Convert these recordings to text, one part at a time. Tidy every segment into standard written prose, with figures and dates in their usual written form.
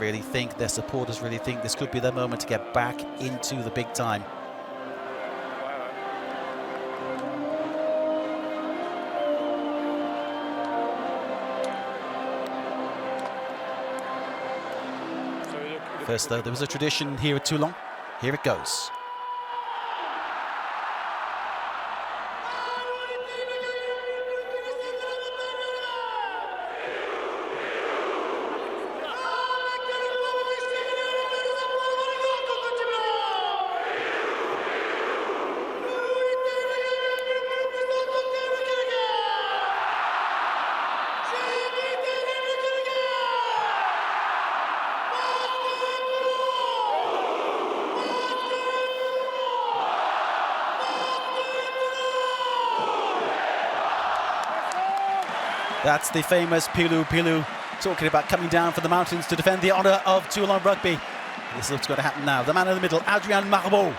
really think, their supporters really think this could be their moment to get back into the big time. First, though, there was a tradition here at Toulon. Here it goes. That's the famous Pilou Pilou, talking about coming down from the mountains to defend the honour of Toulon Rugby. This looks going to happen now. The man in the middle, Adrien Marbeau.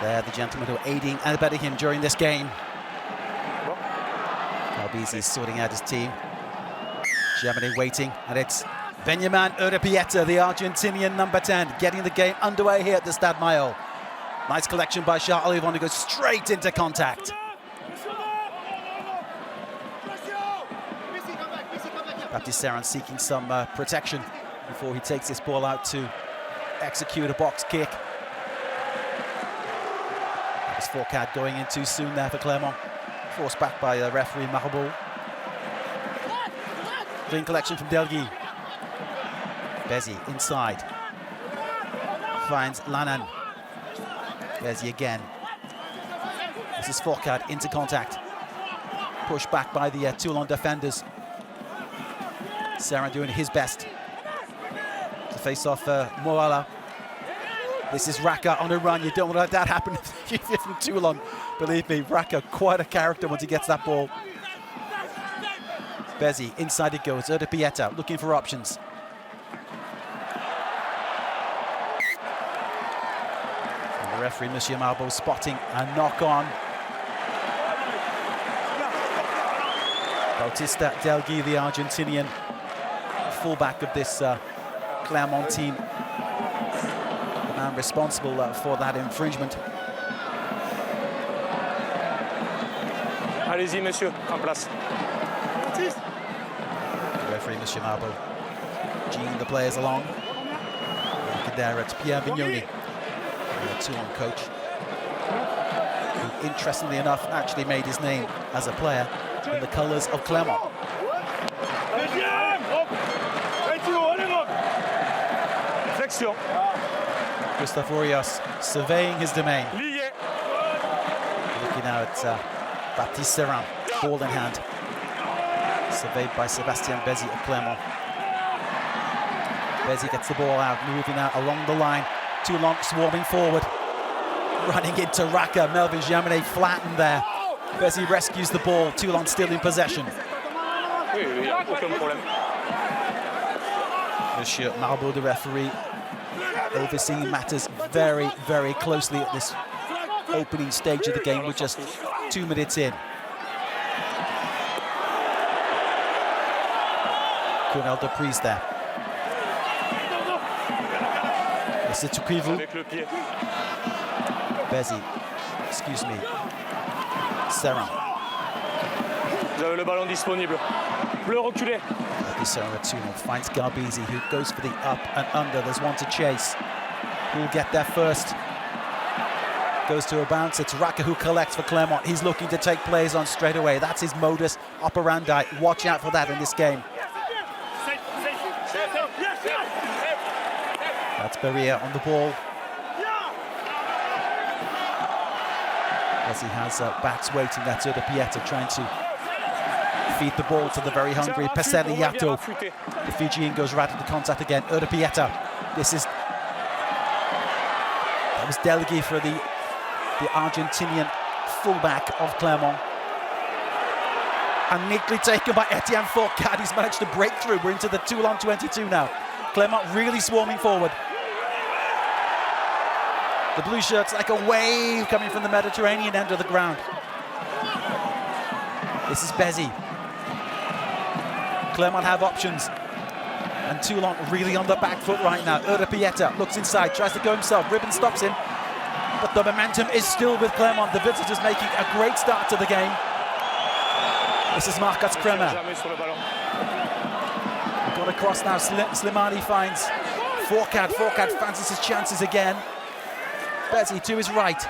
They're the gentlemen who are aiding and abetting him during this game. Galbizi sorting out his team. Germany waiting, and it's Benjamin Urrepieta, the Argentinian number 10, getting the game underway here at the Stade Maillot. Nice collection by Charles Olivon, who goes straight into contact. Baptiste Serin seeking some protection before he takes this ball out to execute a box kick. That was Fourcade going in too soon there for Clermont. Forced back by referee Marbeau. Clean collection from Delguy. Bézi inside. Finds Lannan. Bézi again. This is Fourcade into contact. Pushed back by the Toulon defenders. Serin doing his best to face off Moala. This is Raka on a run. You don't want to let that happen if you're from Toulon. Believe me, Raka, quite a character once he gets that ball. Bézi, inside it goes. Urrepieta looking for options. And the referee, Monsieur Marbeau, spotting a knock on. Bautista Delguy, the Argentinian fullback of this Clermont team, the man responsible for that infringement. Allez-y, monsieur, en place. Referee, Monsieur Marbeau, geeing the players along. Looking there at Pierre Vignoni, the Toulon coach, who, interestingly enough, actually made his name as a player in the colours of Clermont. Christophe Urios surveying his domain. Looking now at Baptiste Serin, ball in hand. Surveyed by Sébastien Bézi of Clermont. Bézi gets the ball out, moving out along the line. Toulon swarming forward. Running into Raka. Melvin Germanet flattened there. Bézi rescues the ball. Toulon still in possession. Monsieur Marbeau, the referee, overseeing matters very, very closely at this opening stage of the game. We're just 2 minutes in. Colonel Deprise there. C'est Tukivu. Bézi, excuse me. Serin. Vous avez le ballon disponible. Bleu reculé. Serin at Toulon finds Galbizi, who goes for the up and under. There's one to chase. Who'll get there first? Goes to a bounce. It's Raka who collects for Clermont. He's looking to take players on straight away. That's his modus operandi. Watch out for that in this game. That's Beria on the ball. As he has backs waiting, that's Urrepieta trying to feed the ball to the very hungry Peseli Yato. The Fijian goes right into contact again. Urrepieta. That was Delguy for the Argentinian fullback of Clermont. And neatly taken by Etienne Fourcade. He's managed to break through. We're into the Toulon 22 now. Clermont really swarming forward. The blue shirts like a wave coming from the Mediterranean end of the ground. This is Bézi. Clermont have options. And Toulon really on the back foot right now. Pieta looks inside, tries to go himself. Ribbon stops him. But the momentum is still with Clermont. The visitors making a great start to the game. This is Marcus Kremer. Got across now. Slimani finds Fourcade. Fourcade fancies his chances again. Bezzi to his right.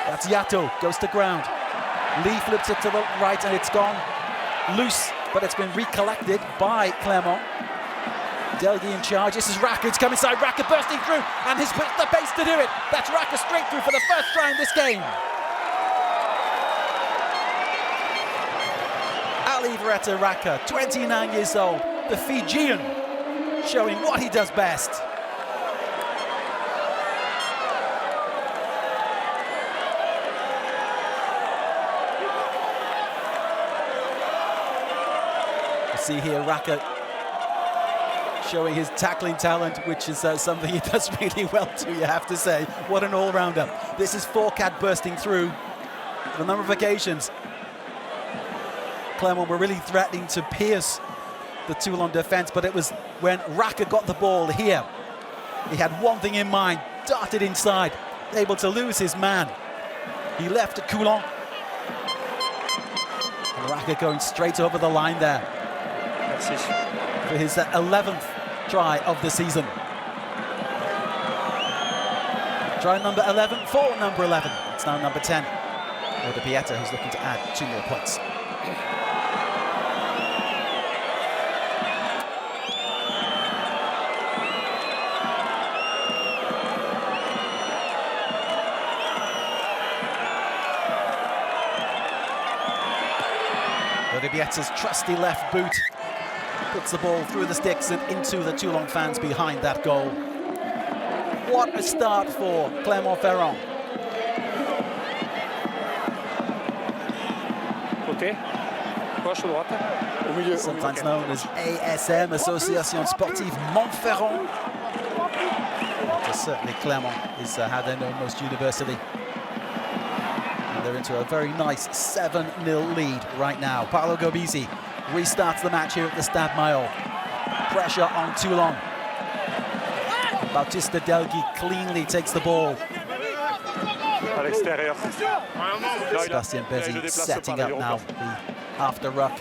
That's Yato. Goes to ground. Lee flips it to the right and it's gone loose, but it's been recollected by Clermont. Delgi in charge. This is Raka. It's coming inside. Raka bursting through, and he's put the pace to do it. That's Raka straight through for the first try in this game. Ali Vereta Raka, 29 years old, the Fijian, showing what he does best. See here, Raka showing his tackling talent, which is something he does really well too, you have to say. What an all-rounder. This is Fourcade bursting through on a number of occasions. Clermont were really threatening to pierce the Toulon defence, but it was when Raka got the ball here. He had one thing in mind, darted inside, able to lose his man. He left at Toulon. And Raka going straight over the line there. For his 11th try of the season. Try number 11 for number 11. It's now number 10. Pieta, who's looking to add 2 more points. Pieta's trusty left boot puts the ball through the sticks and into the Toulon fans behind that goal. What a start for Clermont-Ferrand. Sometimes known as ASM, Association Sportive Montferrand. Certainly Clermont is how they're known most universally. And they're into a very nice 7-0 lead right now. Paolo Gobisi restarts the match here at the Stade Maillot. Pressure on Toulon. Bautista Delgi cleanly takes the ball. Sebastian Bezzi setting up now the after ruck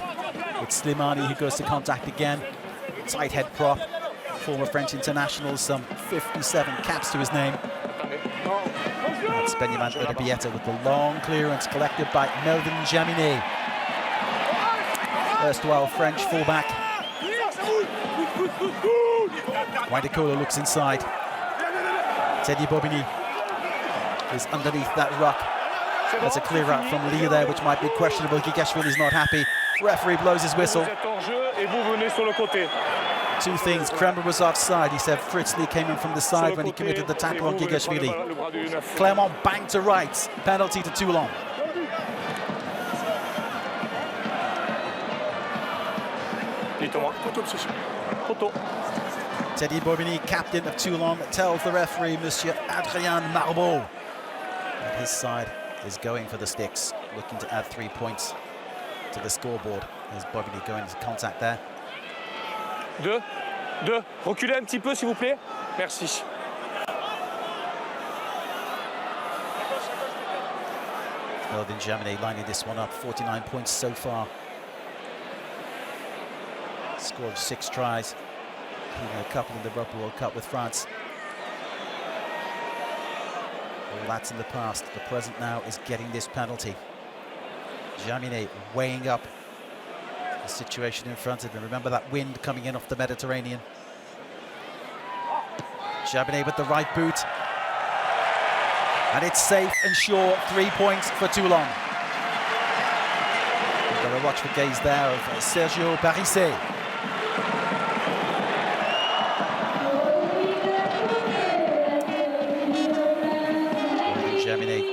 with Slimani, who goes to contact again. Tight head prop. Former French international, some 57 caps to his name. That's Benjamin Pieta with the long clearance collected by Melvin Jaminet. Erstwhile French fullback. Windekolo looks inside. Teddy Bobigny is underneath that ruck. That's a clear out from Lee there, which might be questionable. Gigashvili's not happy. Referee blows his whistle. 2 things. Kremer was offside. He said Fritz Lee came in from the side when he committed the tackle on Gigashvili. Clermont banged to rights. Penalty to Toulon. Teddy Bobigny, captain of Toulon, tells the referee, Monsieur Adrien Marbeau, that his side is going for the sticks, looking to add 3 points to the scoreboard. There's Bobigny going into contact there. Deux. Reculez un petit peu, s'il vous plaît. Merci. Melvin Jaminet lining this one up. 49 points so far. Scored 6 tries, including a couple in the Rugby World Cup with France. All that's in the past. The present now is getting this penalty. Jaminet weighing up the situation in front of him. Remember that wind coming in off the Mediterranean. Jaminet with the right boot. And it's safe and sure. 3 points for Toulon. We've got a watchful gaze there of Sergio Barisset. Jaminet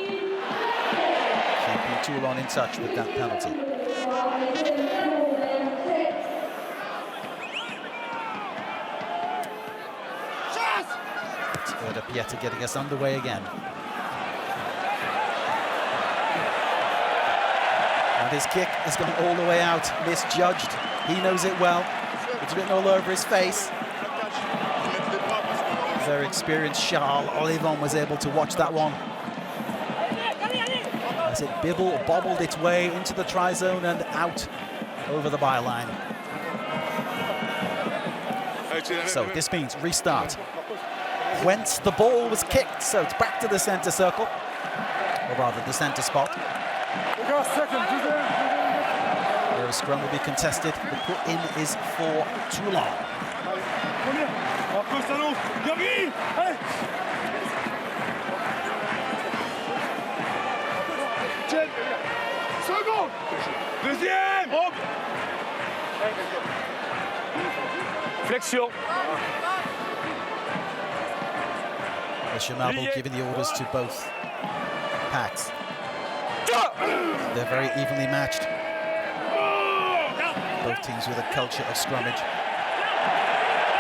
keeping Toulon in touch with that penalty. Pieta getting us underway again. And his kick has gone all the way out, misjudged. He knows it well. The It's written all over his face. Very experienced Charles Olivon was able to watch that one as it bobbled its way into the try zone and out over the byline. So this means restart. Whence the ball was kicked, so it's back to the centre circle, or rather the centre spot. Where a scrum will be contested. The put in is for Toulon. Flexion. Monsieur Marble giving the orders to both packs. They're very evenly matched. Both teams with a culture of scrummage.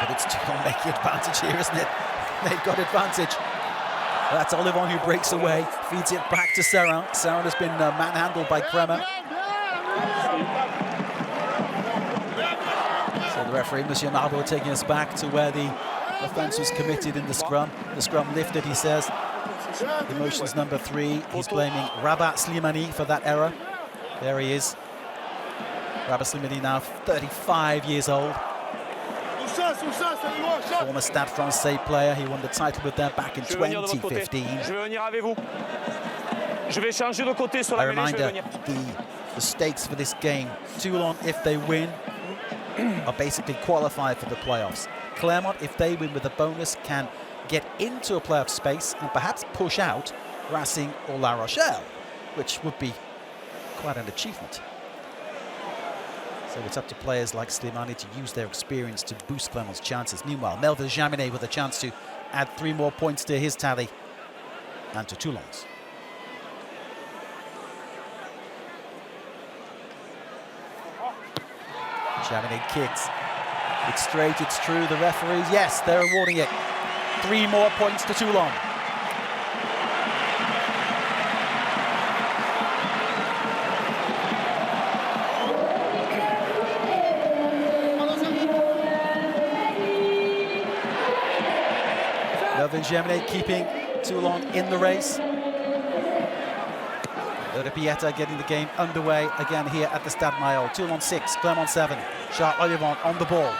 But it's Toulon making advantage here, isn't it? They've got advantage. That's Olivon who breaks away, feeds it back to Serran. Serran has been manhandled by Clermont. So the referee, Monsieur Marble, taking us back to where the offence was committed in the scrum. The scrum lifted, he says. Emotions number 3. He's blaming Rabat Slimani for that error. There he is. Rabat Slimani now 35 years old. Former Stade Francais player. He won the title with them back in 2015. A reminder, the stakes for this game. Toulon, if they win, are basically qualified for the playoffs. Clermont, if they win with a bonus, can get into a playoff space and perhaps push out Racing or La Rochelle, which would be quite an achievement. So it's up to players like Slimani to use their experience to boost Clermont's chances. Meanwhile, Melville Jaminet with a chance to add 3 more points to his tally and to Toulon's. Jaminet kicks. It's straight, it's true. The referees, yes, they're awarding it. 3 more points to Toulon. Melvin Jaminet keeping Toulon in the race. Pieta getting the game underway again here at the Stade Mayol. Toulon 6, Clermont 7. Charles Olivon on the ball.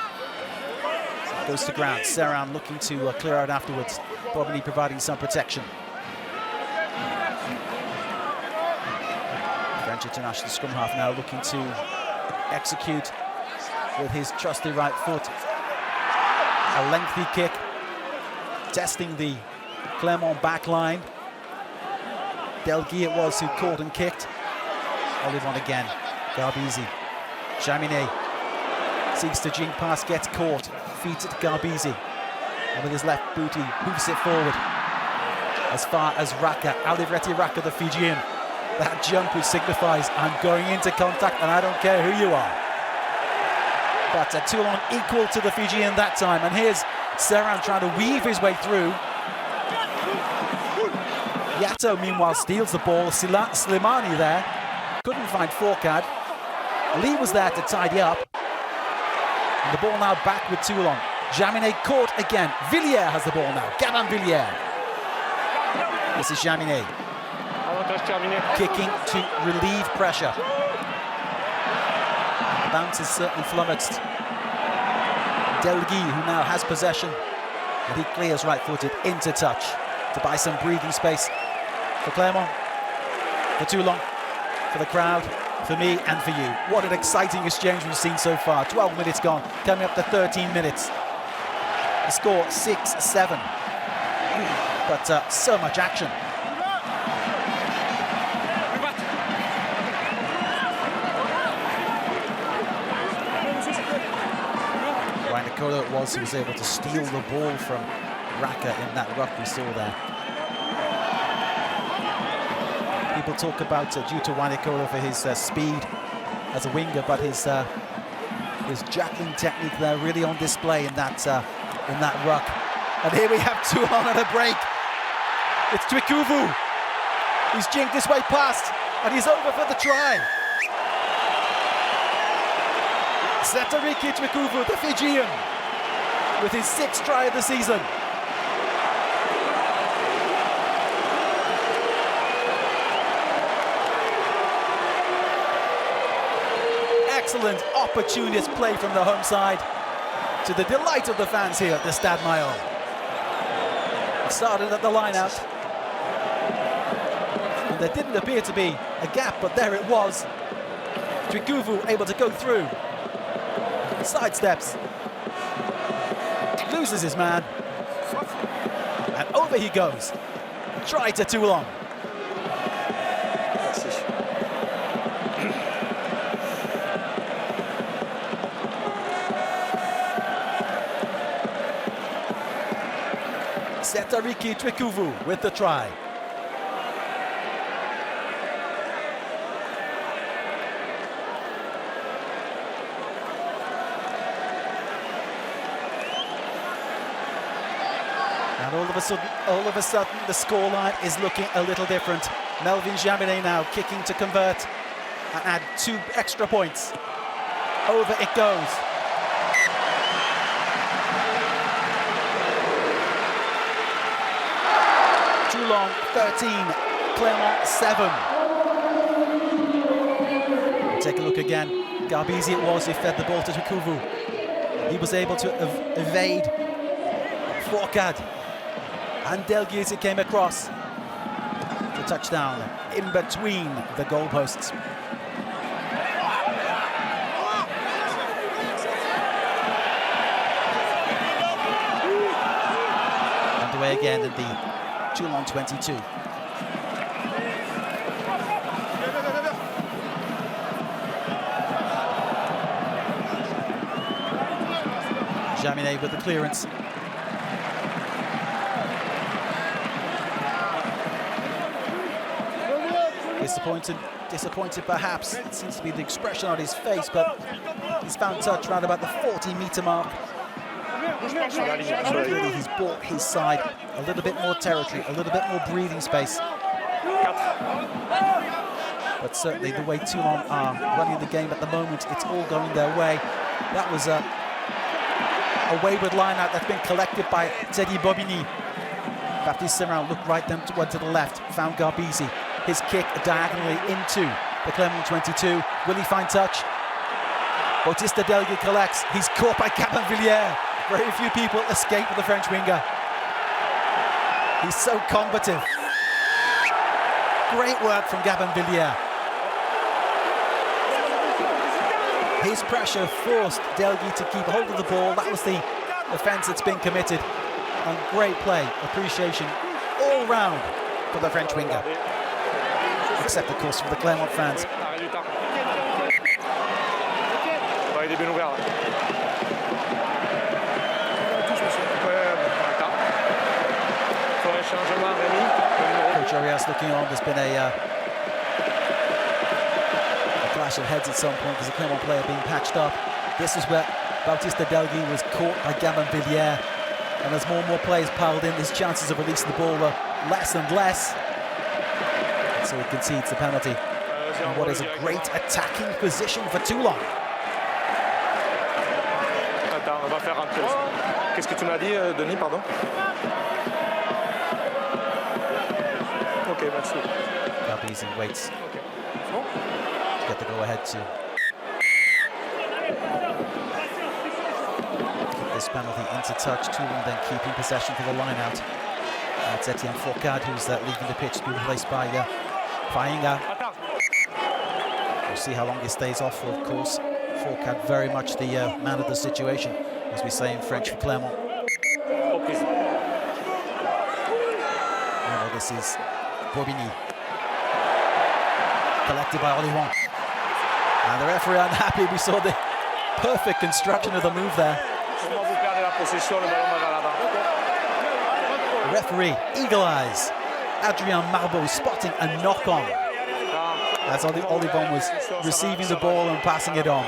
Goes to ground. Serran looking to clear out afterwards. Probably providing some protection. French international scrum half now looking to execute with his trusty right foot. A lengthy kick. Testing the Clermont back line. Delguy it was who caught and kicked. Olivon again. Garbizi. Jaminet seeks to jink pass, gets caught. Feeds it to Garbizi. And with his left boot, he hoofs it forward. As far as Raka, Alivreti Raka, the Fijian. That jump which signifies I'm going into contact and I don't care who you are. But Toulon equal to the Fijian that time. And here's Serran trying to weave his way through. Yato, meanwhile, steals the ball. Slimani there. Couldn't find Fourcade. Lee was there to tidy up. And the ball now back with Toulon. Jaminet caught again. Villiers has the ball now. Gabin Villiers. This is Jaminet. Kicking to relieve pressure. The bounce is certainly flummoxed. Delguy, who now has possession. And he clears right-footed into touch to buy some breathing space for Clermont, for Toulon, for the crowd, for me and for you. What an exciting exchange we've seen so far. 12 minutes gone, coming up to 13 minutes. The score 6-7. But so much action. Ryan Nicola it was who was able to steal the ball from Raka in that ruck we saw there. People talk about due to Wanikola for his speed as a winger, but his jackling technique there really on display in that ruck. And here we have Toulon at a break. It's Twikuvu. He's jinked his way past, and he's over for the try. Setariki Twikuvu, the Fijian, with his 6th try of the season. Excellent opportunist play from the home side, to the delight of the fans here at the Stade Mayol. It started at the line-out, and there didn't appear to be a gap, but there it was. Twikuvu able to go through, sidesteps, loses his man, and over he goes. Try to Toulon. Setariki Twikuvu with the try. And all of a sudden, the scoreline is looking a little different. Melvin Jaminet now kicking to convert and add 2 extra points. Over it goes. Toulon 13, Clermont 7. Take a look again. Garbizi it was who fed the ball to Twikuvu. He was able to evade Fourcade. And Delguise came across. The touchdown in between the goalposts. Underway again in the Toulon 22. Jaminet with the clearance. Disappointed perhaps. It seems to be the expression on his face, but he's found touch around about the 40-meter mark. Clearly he's bought his side a little bit more territory, a little bit more breathing space. But certainly the way Toulon are running the game at the moment, it's all going their way. That was a wayward line-out that's been collected by Teddy Bobigny. Baptiste Serin looked right then to the left, found Garbizi. His kick diagonally into the Clermont 22. Will he find touch? Bautista Delguise collects. He's caught by Capinvilliers. Very few people escape with the French winger. He's so combative. Great work from Capinvilliers. His pressure forced Delguise to keep hold of the ball. That was the offence that's been committed. And great play, appreciation all round for the French winger. Except, of course, for the Clermont fans. Coach Arias looking on. There's been a clash of heads at some point because the Clermont player being patched up. This is where Bautista Delguise was caught by Capinvilliers. And as more and more players piled in, his chances of releasing the ball were less and less. So he concedes the penalty. And what is a great attacking position for Toulon. Attends, on va faire un peu. Qu'est-ce que tu m'as dit, Denis, pardon? Okay, merci. Garbizi waits to get the go-ahead to kick this penalty into touch. Toulon then keeping possession for the line-out. It's Etienne Fourcade who's leaving the pitch to be replaced by Fainga. We'll see how long he stays off for, of course. Fourcade very much the man of the situation, as we say in French for Clermont. Now this is Bobigny. Collected by Olivan. And the referee unhappy. We saw the perfect construction of the move there. The referee, eagle eyes. Adrien Marbeau spotting a knock-on as Olivan was receiving the ball and passing it on.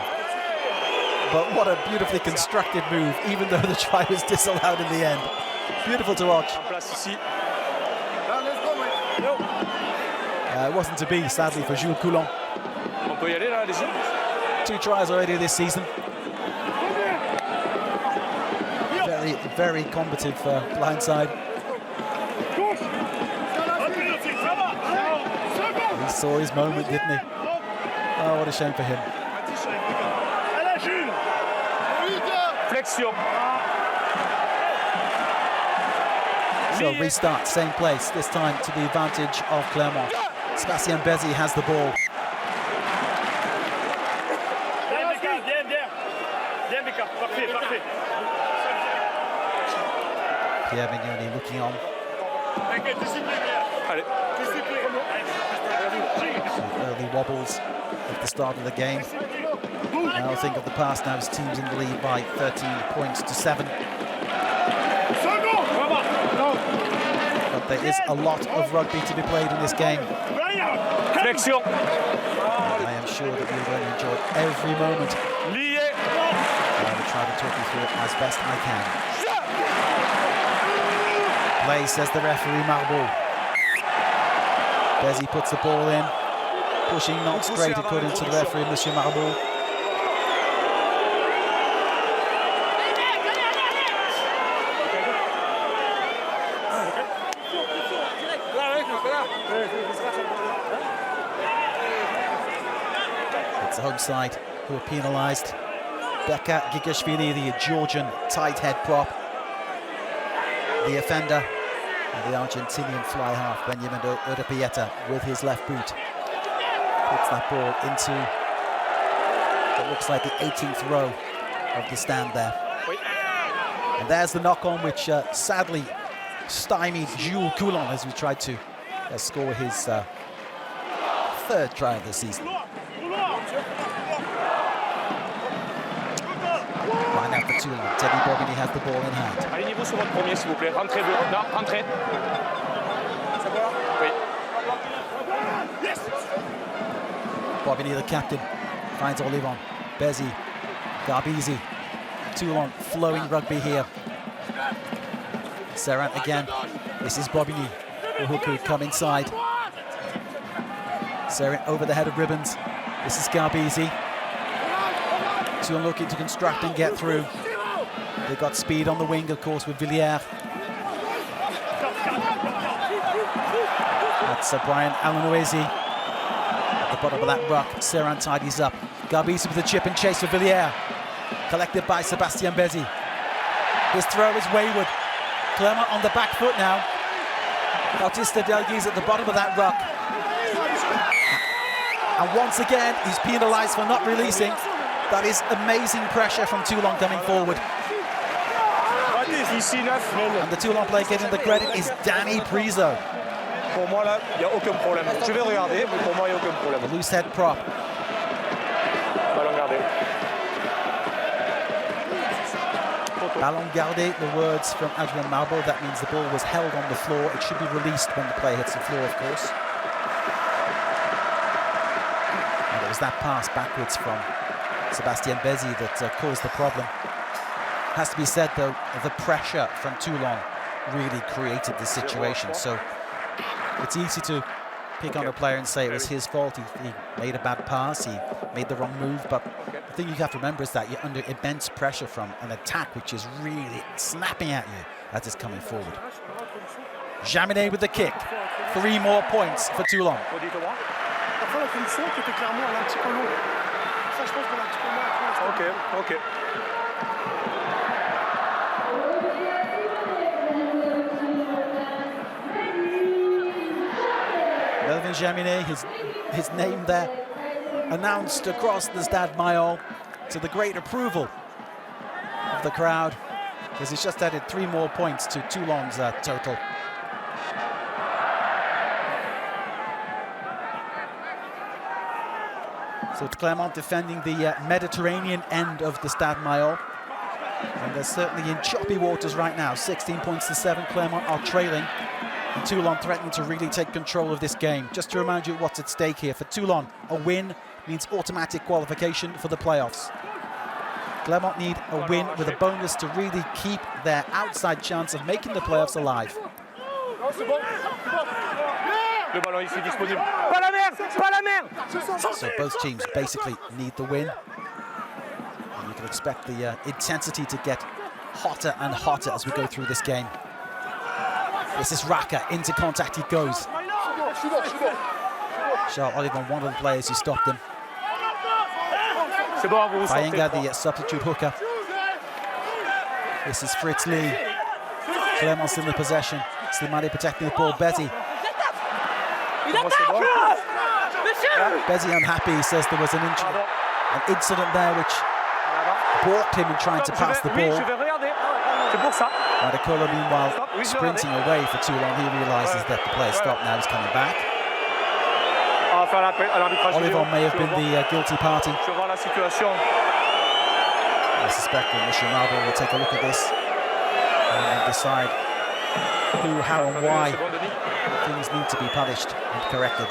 But what a beautifully constructed move, even though the try was disallowed in the end. Beautiful to watch. It wasn't to be, sadly, for Jules Coulon. 2 tries already this season. very combative blindside. He saw his moment, didn't he? Oh, what a shame for him. Flexion. So restart, same place, this time to the advantage of Clermont. Sébastien Bézi has the ball. Pierre Mignoni looking on. Some early wobbles at the start of the game. Now think of the past now as teams in the lead by 13 points to 7. But there is a lot of rugby to be played in this game. Flexion. I am sure that we're going to enjoy every moment. Lié. I will try to talk you through it as best I can. Play, says the referee, Marbeau. Bézi puts the ball in, pushing not straight according to the referee, Monsieur Marbeau. It's the home side who are penalised. Beka Gigashvili, the Georgian tight head prop. The offender, and the Argentinian fly half, Benjamin Urapieta, with his left boot. Puts that ball into what looks like the 18th row of the stand there. And there's the knock-on, which sadly stymied Jules Coulon as we tried to score his third try of the season. Line out for Toulon. Teddy Bobigny has the ball in hand. Alignez-vous sur votre premier, s'il vous plaît. Rentrez, non, rentrez. Oui. Bobigny, the captain, finds Olivon. Bézi, Garbizi. Toulon flowing rugby here. Serrant again. This is Bobigny. The hooker come inside. Serrant over the head of ribbons. This is Garbizi. Toulon looking to construct and get through. They've got speed on the wing, of course, with Villiers. That's Brian Alanoesi at the bottom of that ruck. Serrant tidies up. Garbizi with a chip and chase for Villiers. Collected by Sébastien Bézi. His throw is wayward. Clermont on the back foot now. Bautista Delguise at the bottom of that ruck. And once again, he's penalised for not releasing. That is amazing pressure from Toulon coming forward. And the Toulon player getting the credit is Danny Priso. Pour moi, là, il n'y a aucun problème. Je vais regarder, mais pour moi, il n'y a aucun problème. The loose head prop. Ballon gardé. Ballon gardé, the words from Adrien Marbeau. That means the ball was held on the floor. It should be released when the player hits the floor, of course. And it was that pass backwards from Sébastien Bézi that caused the problem. Has to be said, though, the pressure from Toulon really created the situation. So it's easy to pick on a player and say it was his fault. He made a bad pass, he made the wrong move. But the thing you have to remember is that you're under immense pressure from an attack which is really snapping at you as it's coming forward. Jaminet with the kick. 3 more points for Toulon. Ok, ok. Melvin Jaminet, his name there announced across the Stade Maillot to the great approval of the crowd, because he's just added 3 more points to Toulon's total. So it's Clermont defending the Mediterranean end of the Stade Maillot. And they're certainly in choppy waters right now. 16 points to 7, Clermont are trailing. And Toulon threatening to really take control of this game. Just to remind you what's at stake here. For Toulon, a win means automatic qualification for the playoffs. Clermont need a win with a bonus to really keep their outside chance of making the playoffs alive. Le ballon ici disponible. Pas la merde! Pas la merde! So both teams basically need the win. And you can expect the intensity to get hotter and hotter as we go through this game. This is Raka, into contact he goes. Charles Olivon, one of the players who stopped him. Bayenga, the substitute hooker. This is Fritz Lee. Clermont still in possession. Slimani protecting the ball. Bezzy. Bezzy unhappy. He says there was an incident there which balked him in trying to pass the ball. Madakolo, meanwhile, sprinting away for Toulon. He realises that the play stopped now. He's coming back. Olivon may have been the guilty party. I suspect that Michel Marble will take a look at this and decide who, how and why things need to be punished and corrected.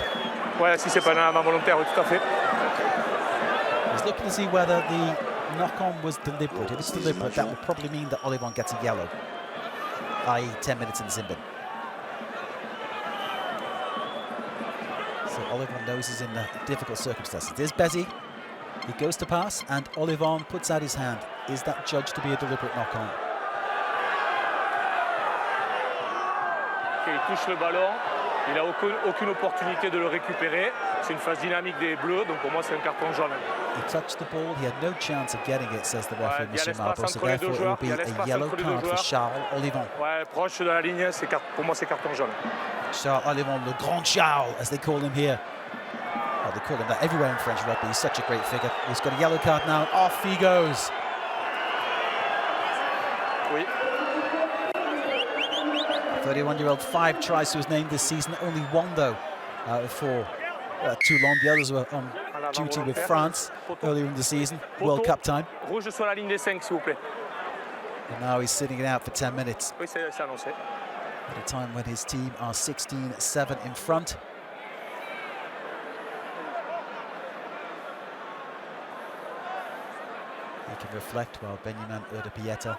He's looking to see whether the knock-on was deliberate. If it's deliberate, that will probably mean that Olivon gets a yellow, i.e. 10 minutes in sin bin. So Olivon knows he's in difficult circumstances. There's Bezzy. He goes to pass, and Olivon puts out his hand. Is that judged to be a deliberate knock-on? Il touche le ballon, il n'a aucune opportunité de le récupérer. C'est une phase dynamique des Bleus, donc pour moi c'est un carton jaune. He touched the ball, he had no chance of getting it, says the referee, Michel Marble, so therefore it will be a yellow card for Charles Olivon. Ouais, proche de la ligne, pour moi c'est carton jaune. Charles Olivon, le Grand Charles, as they call him here. Well, they call him that everywhere in French rugby. He's such a great figure. He's got a yellow card now. Off he goes. Oui. 31-year-old, 5 tries to his name this season. Only 1, though, for Toulon. The others were on duty with France earlier in the season, World Cup time. Rouge sur la ligne des 5, s'il vous plaît. And now he's sitting it out for 10 minutes. Oui, c'est annoncé. At a time when his team are 16-7 in front. He can reflect while Benjamin Urdepieta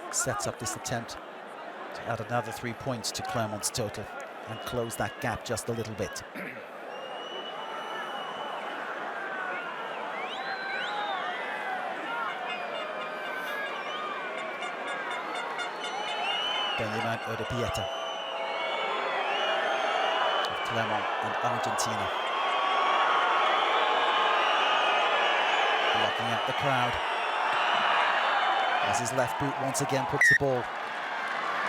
sets up this attempt to add another 3 points to Clermont's total and close that gap just a little bit. Benjamin Urdepieta of Clermont and Argentina. Blocking out the crowd as his left boot once again puts the ball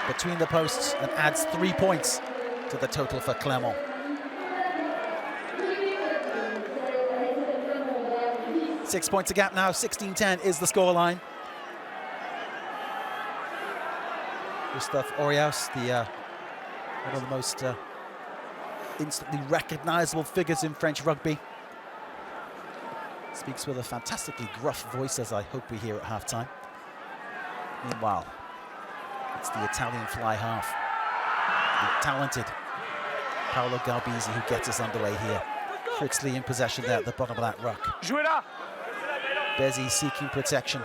between the posts and adds 3 points to the total for Clermont. Six points a gap now, 16-10 is the scoreline. Gustave Oriaus, one of the most instantly recognisable figures in French rugby, speaks with a fantastically gruff voice, as I hope we hear at half-time. Meanwhile, it's the Italian fly half, the talented Paolo Garbisi, who gets us underway here. Fritz Lee in possession there at the bottom of that ruck. Bezzy seeking protection,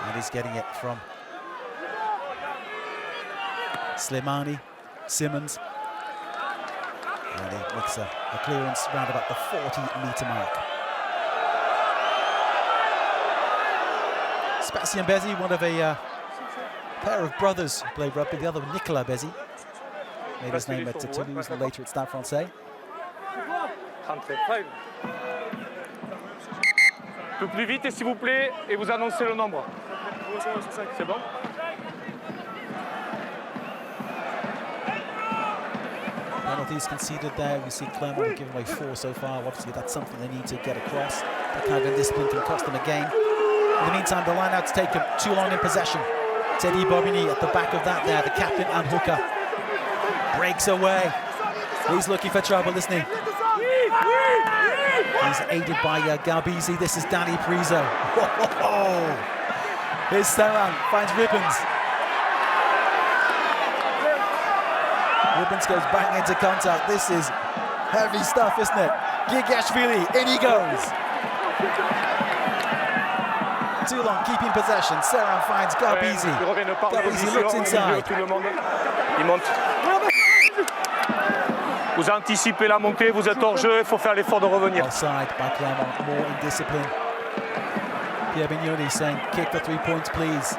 and he's getting it from Slimani, Simmons, and he makes a clearance round about the 40-metre mark. Spassi and Bezzy, one of a pair of brothers who played rugby. The other, Nicolas Bezzy, made his name at Toulouse and later at Stade Francais. Un peu plus vite, s'il vous plaît, et vous annoncez le nombre. C'est bon? Penalties conceded there. We see Clermont have given away 4 so far. Obviously, that's something they need to get across. That kind of indiscipline can cost them a game. In the meantime, the line-out's taken. Toulon in possession. Teddy Bobigny at the back of that there, the captain and hooker. Breaks away. He's looking for trouble, isn't he? He's aided by Garbisi. This is Danny Priso. Here's Serran, finds Ribbons. Ribbons goes bang into contact. This is heavy stuff, isn't it? Gigashvili, in he goes. Toulon keeping possession. Serran finds Garbisi. Garbisi looks inside. Il monte. Vous anticipez la montée, vous êtes hors jeu, il faut faire l'effort de revenir. Offside by Clermont, more indiscipline. Pierre Bignoni saying, kick for 3 points, please.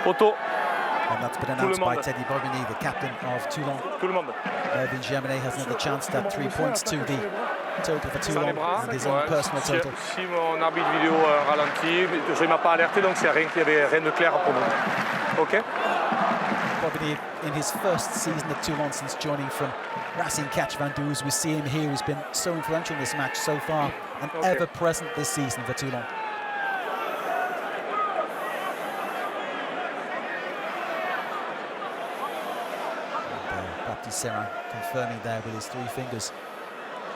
Poteau. And that's been announced by Teddy Bobigny, the captain of Toulon. Tout le monde. Melvin Jaminet has another chance to add 3 points to the total for Toulon and his own personal total. Si mon arbitre vidéo ralentit, je ne m'a pas alerté, donc c'est rien qu'il y avait rien de clair pour nous. OK? Bobigny, in his first season at Toulon since joining from Racing Catch Van Doos, we see him here. He's been so influential in this match so far and ever present this season for Toulon. Baptiste Serrin confirming there with his 3 fingers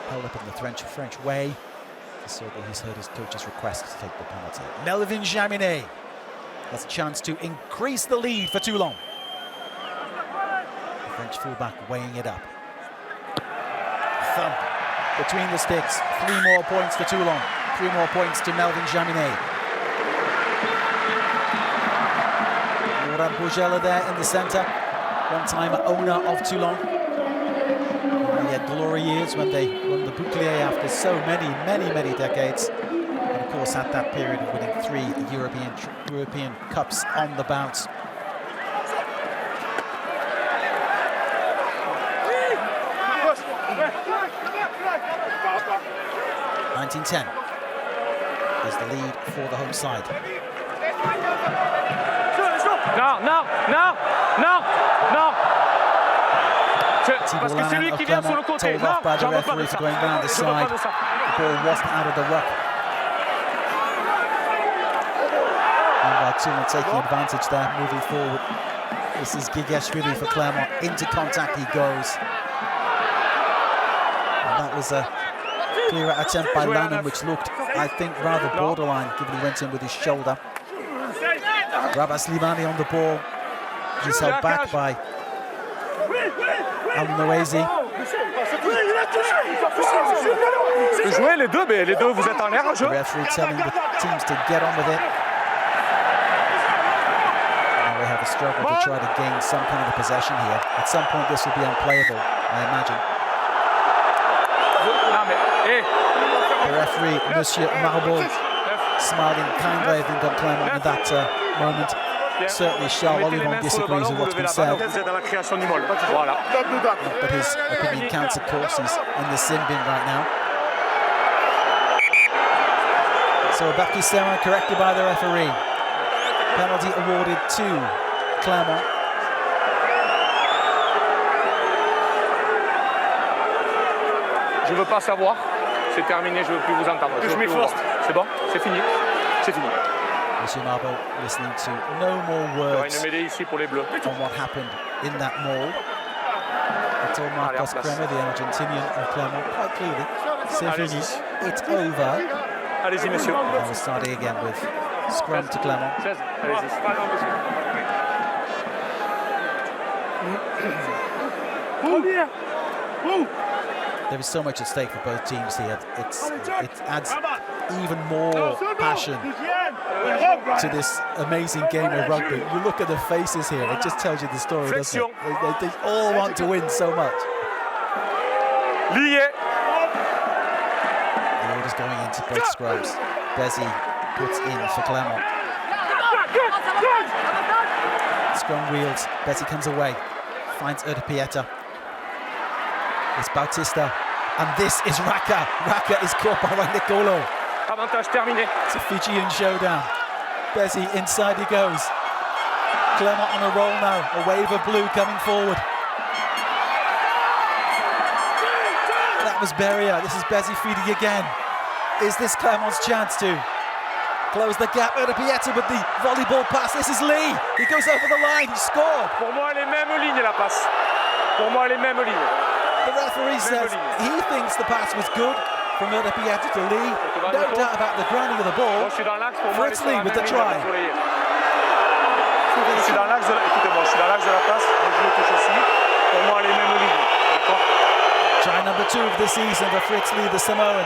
held up in the French way to show that he's heard his coach's request to take the penalty. Melvin Jaminet has a chance to increase the lead for Toulon. The French fullback weighing it up. Thump between the sticks. 3 more points for Toulon. 3 more points to Melvin Jaminet. Laurent Bourgella there in the centre. One-time owner of Toulon. He had glory years when they won the Bouclier after so many decades. And of course had that period of winning 3 European Cups on the bounce. (1910) is the lead for the home side. Non. Parce que c'est lui qui vient sur le côté. Told off by the referee for going round the side. The ball wasn't out of the ruck. And Toulon taking advantage there, moving forward. This is Gigashvili for Clermont. Into contact he goes. And that was a clear attempt by Lanham, which looked, I think, rather borderline, given he went in with his shoulder. Rabas Limani on the ball. He's held back by Al-Noazi. Jouez les deux, vous êtes en l'air à jouer. The referee telling the teams to get on with it. Now we have a struggle to try to gain some kind of possession here. At some point this will be unplayable, I imagine. The referee, Monsieur Marbeau, smiling kindly, I think, on Clermont in that moment. Certainly Charles Olivon disagrees with what's been said. Not that his opinion counts, of course. He's in the sin bin right now. So Baptiste Serrin corrected by the referee. Penalty awarded to Clermont. Je veux pas savoir. C'est terminé, je veux plus vous entendre. C'est bon? C'est fini. C'est fini. Monsieur Marbeau listening to no more words ici pour les Bleus. on what happened in that maul. I told Marcos Kremer, the Argentinian of Clermont, quite clearly, c'est fini, it's over. Allez-y, messieurs. Now we're starting again with scrum to Clermont. There is so much at stake for both teams here. It adds even more passion to this amazing game of rugby. You look at the faces here, it just tells you the story, doesn't it? They all want to win so much. The order's going into both scrums. Desi puts in for Clermont. Scrum wheels, Bessie comes away, finds Pieta. It's Bautista, and this is Raka. Raka is caught by Nicolo. Avantage terminé. It's a Fijian showdown. Bessie, inside he goes. Clermont on a roll now. A wave of blue coming forward. That was Beria. This is Bessie feeding again. Is this Clermont's chance to close the gap? Pieta with the volleyball pass. This is Lee. He goes over the line. He scored. Pour moi, les mêmes lignes la passe. Pour moi, les mêmes lignes. The referee says he thinks the pass was good from Pieta to Lee. No doubt about the grounding of the ball. Fritz Lee with the try. Je suis dans l'axe de la passe, je le touche aussi. Pour moi, les mêmes lignes. Try number 2 of the season for Fritz Lee, the Samoan.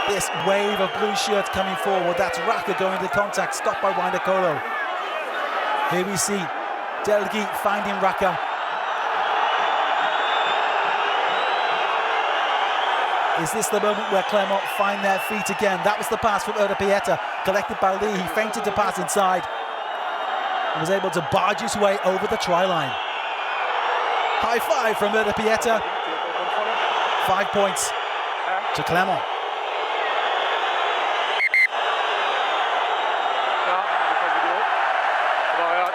This wave of blue shirts coming forward. That's Raka going to contact, stopped by Windakolo. Here we see Delgi finding Raka. Is this the moment where Clermont find their feet again? That was the pass from Pieta, collected by Lee. He feinted to pass inside and was able to barge his way over the try line. High five from Pieta. 5 points to Clermont.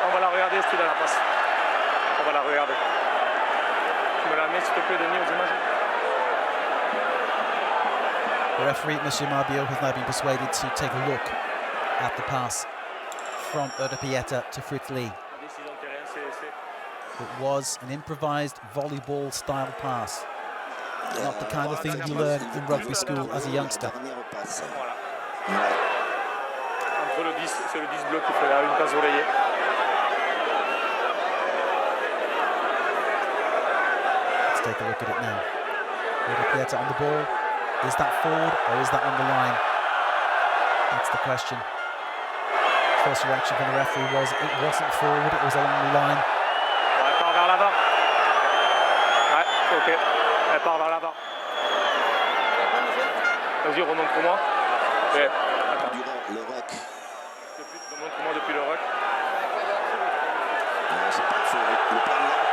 On va la regarder, si tu la passe. On va la regarder. Tu me la mets, s'il te plaît, Denis, aux images. The referee, Monsieur Marbio, has now been persuaded to take a look at the pass from Pieta to Fritz Lee. It was an improvised volleyball-style pass. Not the kind of thing you learn in rugby school as a youngster. Entre le 10, c'est le 10 bleu qui fait une case oreiller. Let's take a look at it now. Pieta on the ball. Is that forward or is that on the line? That's the question. First reaction from the referee was it wasn't forward, it was along the line. Elle part vers l'avant. Ouais, ok. Elle part vers l'avant. Vas-y, remontre-moi. Ouais. Attends. Le ruck. Remontre-moi depuis le ruck. C'est pas faux. Le plan large.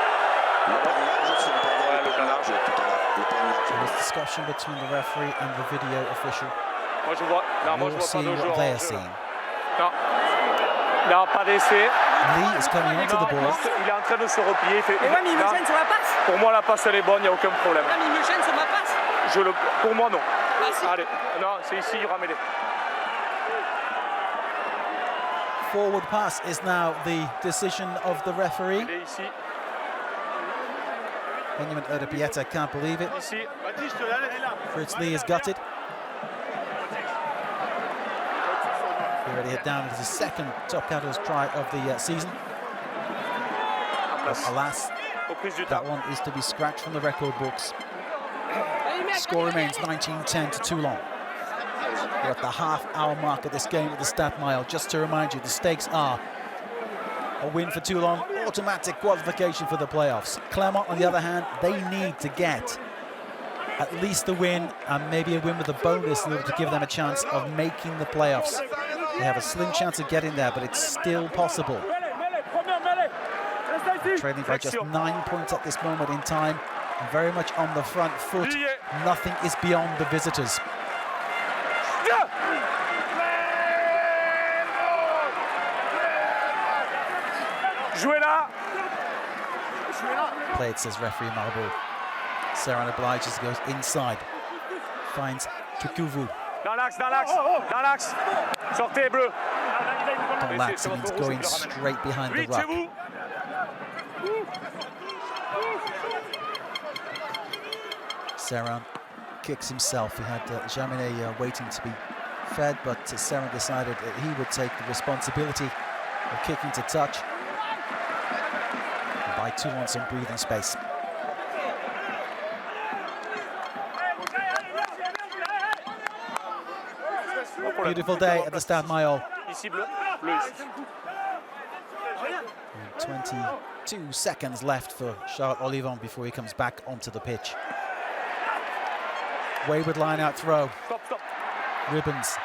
Le plan large, c'est le plan large tout à l'heure. Le plan large. There was discussion between the referee and the video official. Moi je vois. Non, moi je vois pas de joueur. They are seeing. Non. Non, pas d'essai. Lee is coming onto the ball. Il est en train de se replier. Mais ouais, mais il me gêne sur ma passe. Pour moi, la passe elle est bonne, il n'y a aucun problème. Ouais, mais il me gêne sur ma passe. Pour moi, non. Ah, si. Allez, non, c'est ici, il ramène. Forward pass is now the decision of the referee. Il est ici. Benjamin Pieta can't believe it. Ici. Fritz Lee has got it. He already hit down. It is his second top counter's try of the season. But alas, that one is to be scratched from the record books. Score remains 19-10 to Toulon. We're at the half-hour mark of this game at the Stade Mile. Just to remind you, the stakes are a win for Toulon, automatic qualification for the playoffs. Clermont, on the other hand, they need to get at least a win and maybe a win with a bonus in order to give them a chance of making the playoffs. They have a slim chance of getting there, but it's still possible. Trailing by just 9 points at this moment in time, and very much on the front foot. Nothing is beyond the visitors. Played, says referee Marble. Serran obliges, goes inside. Finds Kikuvu. Dans l'axe. Sortez, bleu. Dans l'axe, it means going straight behind the ruck. Serran kicks himself. He had Jaminet waiting to be fed, but Serran decided that he would take the responsibility of kicking to touch and buy Toulon some breathing space. Beautiful day at the Stade Mayol. 22 seconds left for Charles Olivon before he comes back onto the pitch. Wayward line-out throw. Stop. Ribbons.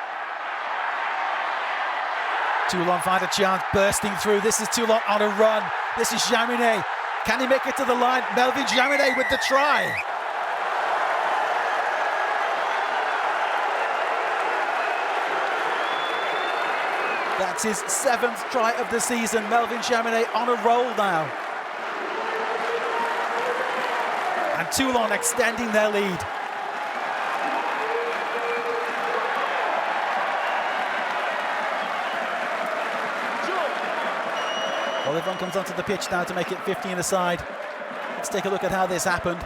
Toulon find a chance, bursting through. This is Toulon on a run. This is Jaminet. Can he make it to the line? Melvin Jaminet with the try. That's his 7th try of the season. Melvin Jaminet on a roll now. And Toulon extending their lead. Olivon comes onto the pitch now to make it 15 aside. Let's take a look at how this happened.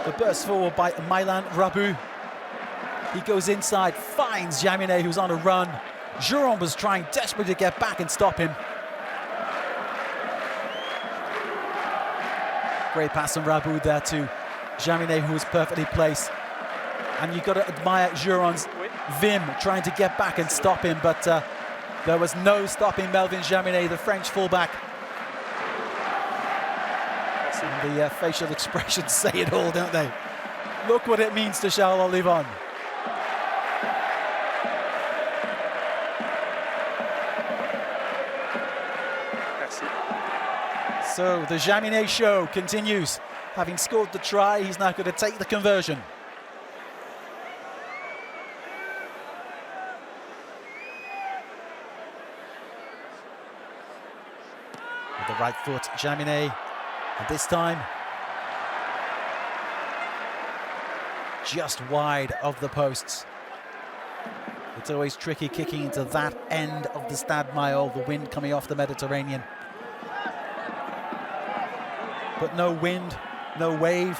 The burst forward by Mylan Rabu. He goes inside, finds Jaminet, who's on a run. Juron was trying desperately to get back and stop him. Great pass from Rabu there to Jaminet, who was perfectly placed. And you've got to admire Juron's vim trying to get back and stop him, but there was no stopping Melvin Jaminet, the French fullback. And the facial expressions say it all, don't they? Look what it means to Charles Olivon. So the Jaminet show continues. Having scored the try, he's now going to take the conversion. With the right foot, Jaminet, and this time just wide of the posts. It's always tricky kicking into that end of the Stade Maillot, the wind coming off the Mediterranean. But no wind, no wave,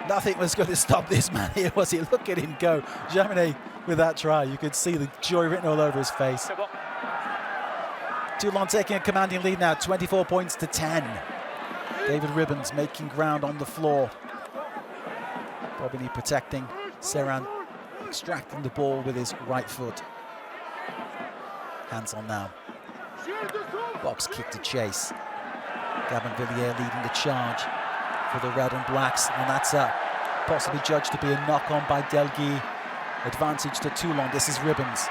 nothing was going to stop this man here, was it? Look at him go. Jaminet with that try, you could see the joy written all over his face. Toulon taking a commanding lead now, 24 points to 10. David Ribbons making ground on the floor. Bobigny protecting, Serran extracting the ball with his right foot. Hands on now. Box kick to chase. Gavin Villiers leading the charge for the red and blacks, and that's possibly judged to be a knock-on by Delguy. Advantage to Toulon. This is Ribbons.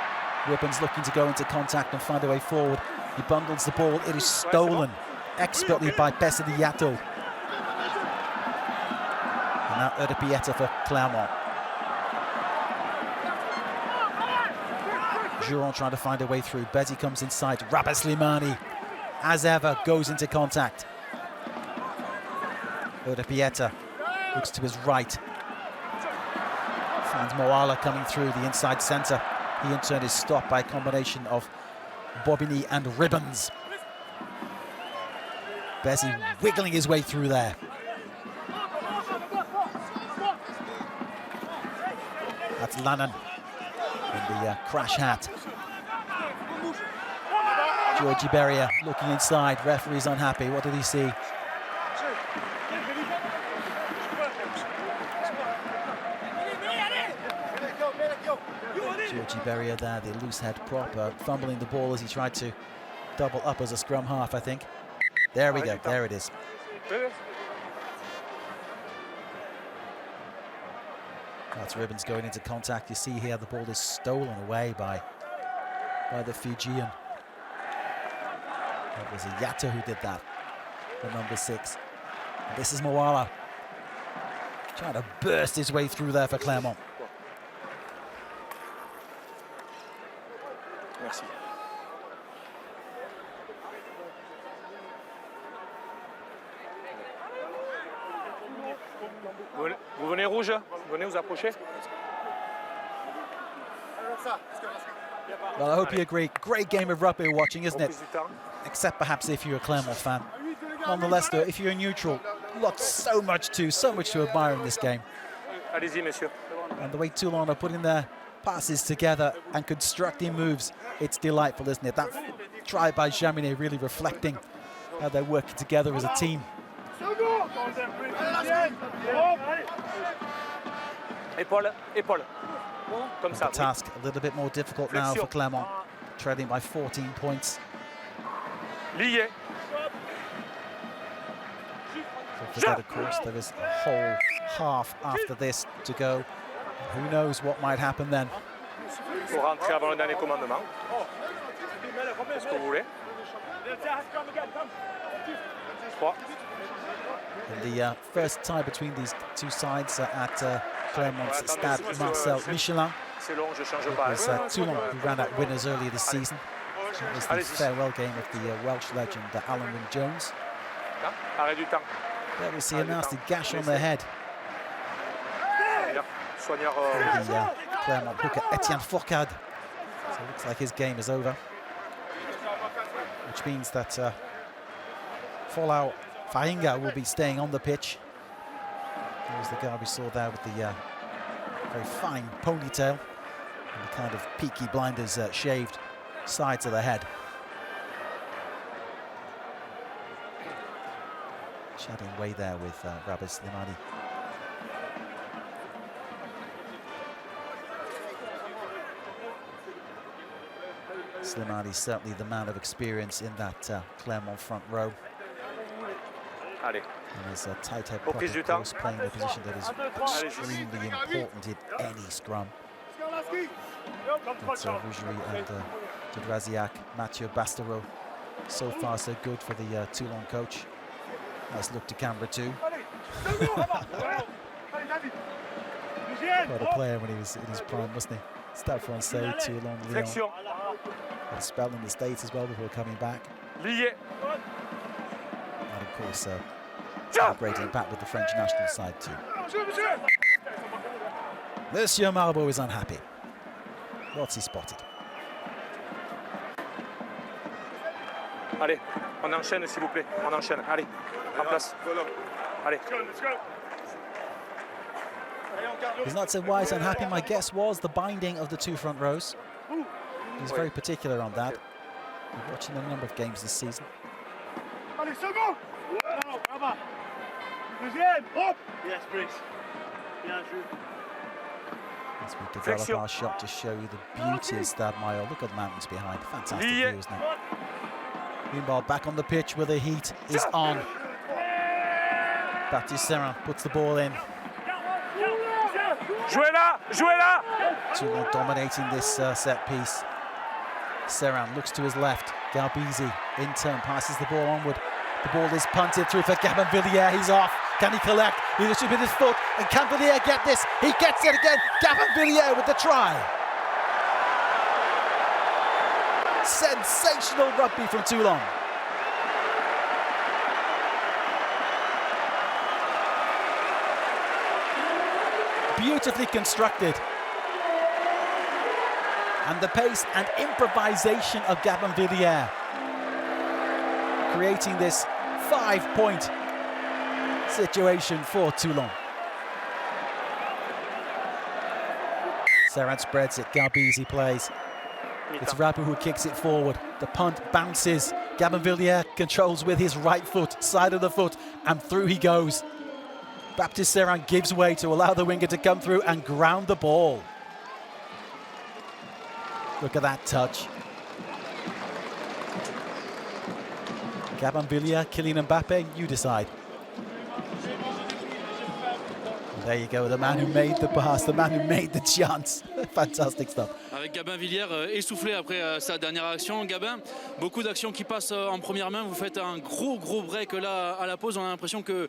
Ribbons looking to go into contact and find a way forward. He bundles the ball. It is stolen expertly by Pesidi Yato. And now Erdepieta for Clermont. Juron trying to find a way through. Bezzi comes inside. Rabah Slimani, as ever, goes into contact. Erdepieta looks to his right. Finds Moala coming through the inside centre. He in turn is stopped by a combination of Bobigny and Ribbons. Bezzi wiggling his way through there. That's Lannan in the crash hat. Georgie Berrier looking inside. Referee's unhappy. What did he see? Georgie Berrier there, the loose head proper, fumbling the ball as he tried to double up as a scrum half, I think. There we go, there it is. That's Ribbons going into contact. You see here the ball is stolen away by the Fijian. It was a Yatta who did that, the number 6. And this is Moala trying to burst his way through there for Clermont. Merci. Vous venez rouge? Vous venez vous approcher? Well, I hope you agree. Great game of rugby watching, isn't it? Except perhaps if you're a Clermont fan. Nonetheless, though, if you're a neutral, so much to admire in this game. Allez-y, messieurs. And the way Toulon are putting their passes together and constructing moves, it's delightful, isn't it? That try by Jaminet really reflecting how they're working together as a team. Épaule, épaule. Comme ça. The task a little bit more difficult now for Clermont, trailing by 14 points. Lié. Don't forget, of course, there is a whole half after this to go. Who knows what might happen then? Pour rentrer avant le dernier commandement. Est-ce que vous voulez? In the first tie between these two sides at Clermont's Stade Marcel Michelin, it was Toulon who ran out winners earlier this season. It was the farewell game of the Welsh legend Alan Wynne-Jones. There we see a nasty gash on their head. The Clermont hooker Etienne Fourcade. So it looks like his game is over, which means that Folau Fainga will be staying on the pitch. There's the guy we saw there with the very fine ponytail and the kind of peaky blinders shaved sides of the head. Chatting away there with Rabah Slimani. Slimani certainly the man of experience in that Clermont front row. Allez. And as a tight head proper close playing a position that is extremely important in any scrum. It's Rougerie and de Draziac, Mathieu Bastereau. So far so good for the Toulon coach. Nice look to camera too. Quite a player when he was in his prime, wasn't he? Stade Francais, Toulon, Lyon. Had a spell in the States as well before coming back. And of course, a great impact with the French national side too. Monsieur Marbeau is unhappy. What's he spotted? Allez, on enchaîne s'il vous plaît, on enchaîne. Allez, en place. Allez. He's not so why he's unhappy. My guess was the binding of the two front rows. He's very particular on that. We're watching a number of games this season. Yes, please. As we develop our shot to show you the beauty of Stade Maillot. Look at the mountains behind. Fantastic view, isn't it? Meanwhile, back on the pitch where the heat is on. Baptiste Serin puts the ball in. Jouez là! Jouez là! Toulon dominating this set piece. Serin looks to his left. Galbizi in turn passes the ball onward. The ball is punted through for Gabin Villiers. He's off. Can he collect? He looks with his foot. And can Villiers get this? He gets it again. Gabin Villiers with the try. Sensational rugby from Toulon. Beautifully constructed. And the pace and improvisation of Gabin Villiers, creating this 5-point situation for Toulon. Serin spreads it, Galbizi plays. It's Rabu who kicks it forward. The punt bounces. Gabin Villiers controls with his right foot, side of the foot, and through he goes. Baptiste Serin gives way to allow the winger to come through and ground the ball. Look at that touch. Gabin Villiers, Kylian Mbappé, you decide. And there you go, the man who made the pass, the man who made the chance. Fantastic stuff. Avec Gabin Villiers essoufflé après sa dernière action. Gabin, beaucoup d'actions qui passent en première main. Vous faites un gros break là à la pause. On a l'impression que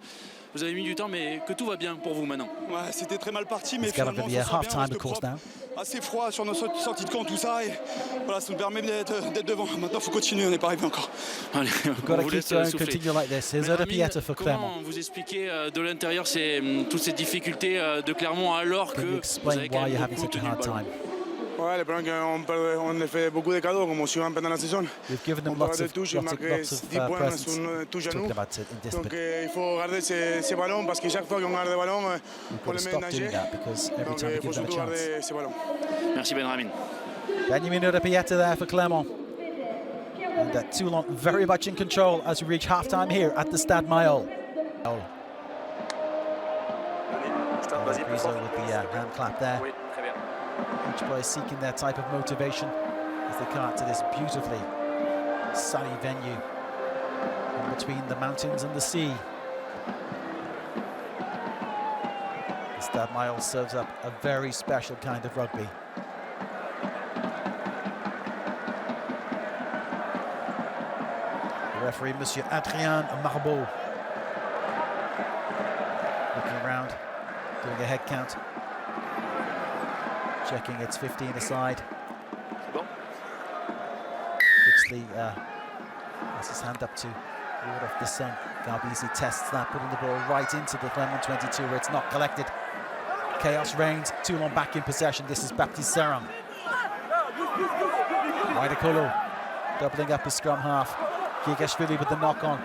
vous avez mis du temps, mais que tout va bien pour vous maintenant. Ouais, c'était très mal parti, mais Gabin finalement, Villiers, on s'en sort half bien time, of course, now. Assez froid sur nos sorties de camp, tout ça, et voilà, ça nous permet d'être devant. Maintenant, il faut continuer, on n'est pas arrivé encore. Allez, We've got to keep going, continue like this. Here's Oda Pieta for Clermont. Comment vous expliquez de l'intérieur toutes ces difficultés de Clermont alors que vous avez quand même beaucoup tenu le ballon? Ouais, le problème qu'on a fait beaucoup de cadeaux, comme souvent pendant la saison. We've given them lots of presents. Talking about it in this Donc il faut garder ces ballons parce que chaque fois qu'on garde des ballons, on les met en danger. Donc il faut surtout garder ces ballons. Merci Benjamin. Benjamin Oda Pieta there for Clermont. And Toulon very much in control as we reach half-time here at the Stade Maillot. Priso with the hand clap there. Each player seeking their type of motivation as they come out to this beautifully sunny venue in between the mountains and the sea. The Stade Maillot serves up a very special kind of rugby. The referee, Monsieur Adrien Marbeau, looking around, doing a head count. Checking it's 15 aside. Quickly has his hand up to ward off the sun. Galbizi tests that, putting the ball right into the Clermont 22 where it's not collected. Chaos reigns, Toulon back in possession. This is Baptiste Serin. Waidakolo doubling up his scrum half. Gigashvili with the knock on.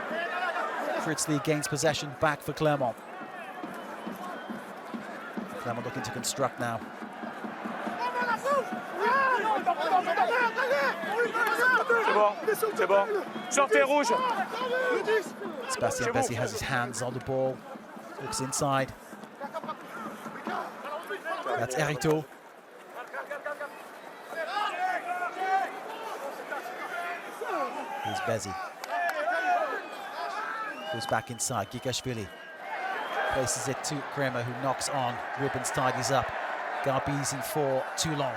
Fritzley gains possession back for Clermont. Clermont looking to construct now. C'est bon. Sortez rouge. Sébastien Bessi has his hands on the ball. Looks inside. That's Erito. Here's Bessi. Goes back inside, Gigashvili. Places it to Kremer, who knocks on. Ribbons tidies up. Garbizi for Toulon.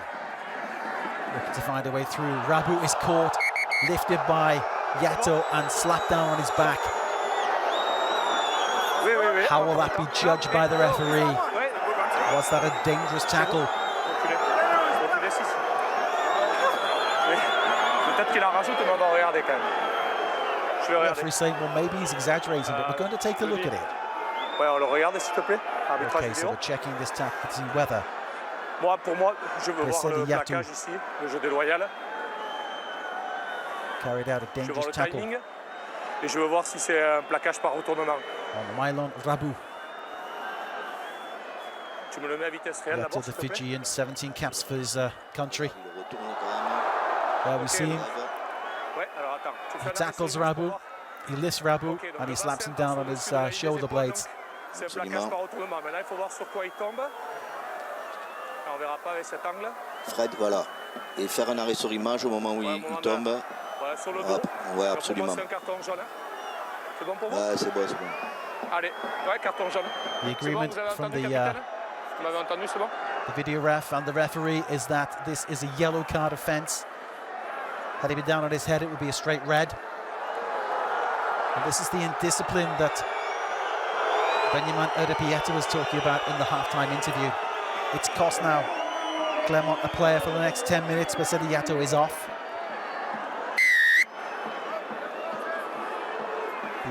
Looking to find a way through. Rabu is caught, lifted by Yato and slapped down on his back. How will that be judged by the referee? Was that a dangerous tackle? The referee saying, well, maybe he's exaggerating, but we're going to take a look at it. Okay, so we're checking this tackle to see whether. Pour moi, je veux voir le plaquage ici, le jeu déloyal. Carried out a dangerous tackle. Timing, et je veux voir si c'est un plaquage par retournement. On Mylon Rabu. Tu me le mets à vitesse réelle d'abord, The Fijian, 17 caps for his country. There we see him. He tackles Rabu, he lifts Rabu, and he slaps him down on his shoulder blades. C'est un plaquage par retournement, mais là il faut voir sur quoi il tombe. On verra pas avec cet angle. Fred, voilà. Et faire un arrêt sur image au moment où il tombe. Voilà, sur le dos. Ouais, absolument. C'est un carton jaune. C'est bon pour vous? Ouais, c'est bon, c'est bon. Allez, ouais, carton jaune. The agreement from the Vous m'avez entendu, c'est bon? The video ref and the referee is that this is a yellow card offence. Had he been down on his head, it would be a straight red. And this is the indiscipline that Benjamin Erdepieta was talking about in the halftime interview. It's cost now Clermont a player for the next 10 minutes. Basedi Yato is off.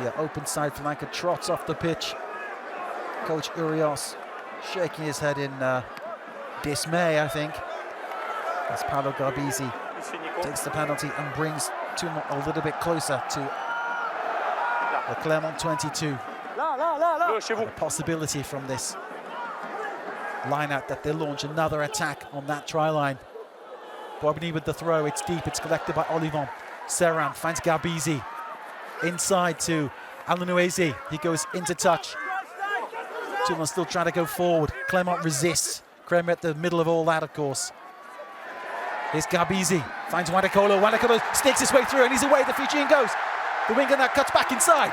The open side flanker trots off the pitch. Coach Urios shaking his head in dismay, I think, as Paolo Garbizi takes the penalty and brings Toulon a little bit closer to the Clermont 22. A possibility from this line out that they launch another attack on that try line. Bobigny with the throw, it's deep, it's collected by Olivon. Serran finds Garbizi. Inside to Alanuezi, he goes into touch. Toulon still trying to go forward. Clermont resists. Kremer at the middle of all that, of course. Here's Garbizi, finds Wandakolo. Wandakolo sneaks his way through and he's away. The Fijian goes. The winger now cuts back inside.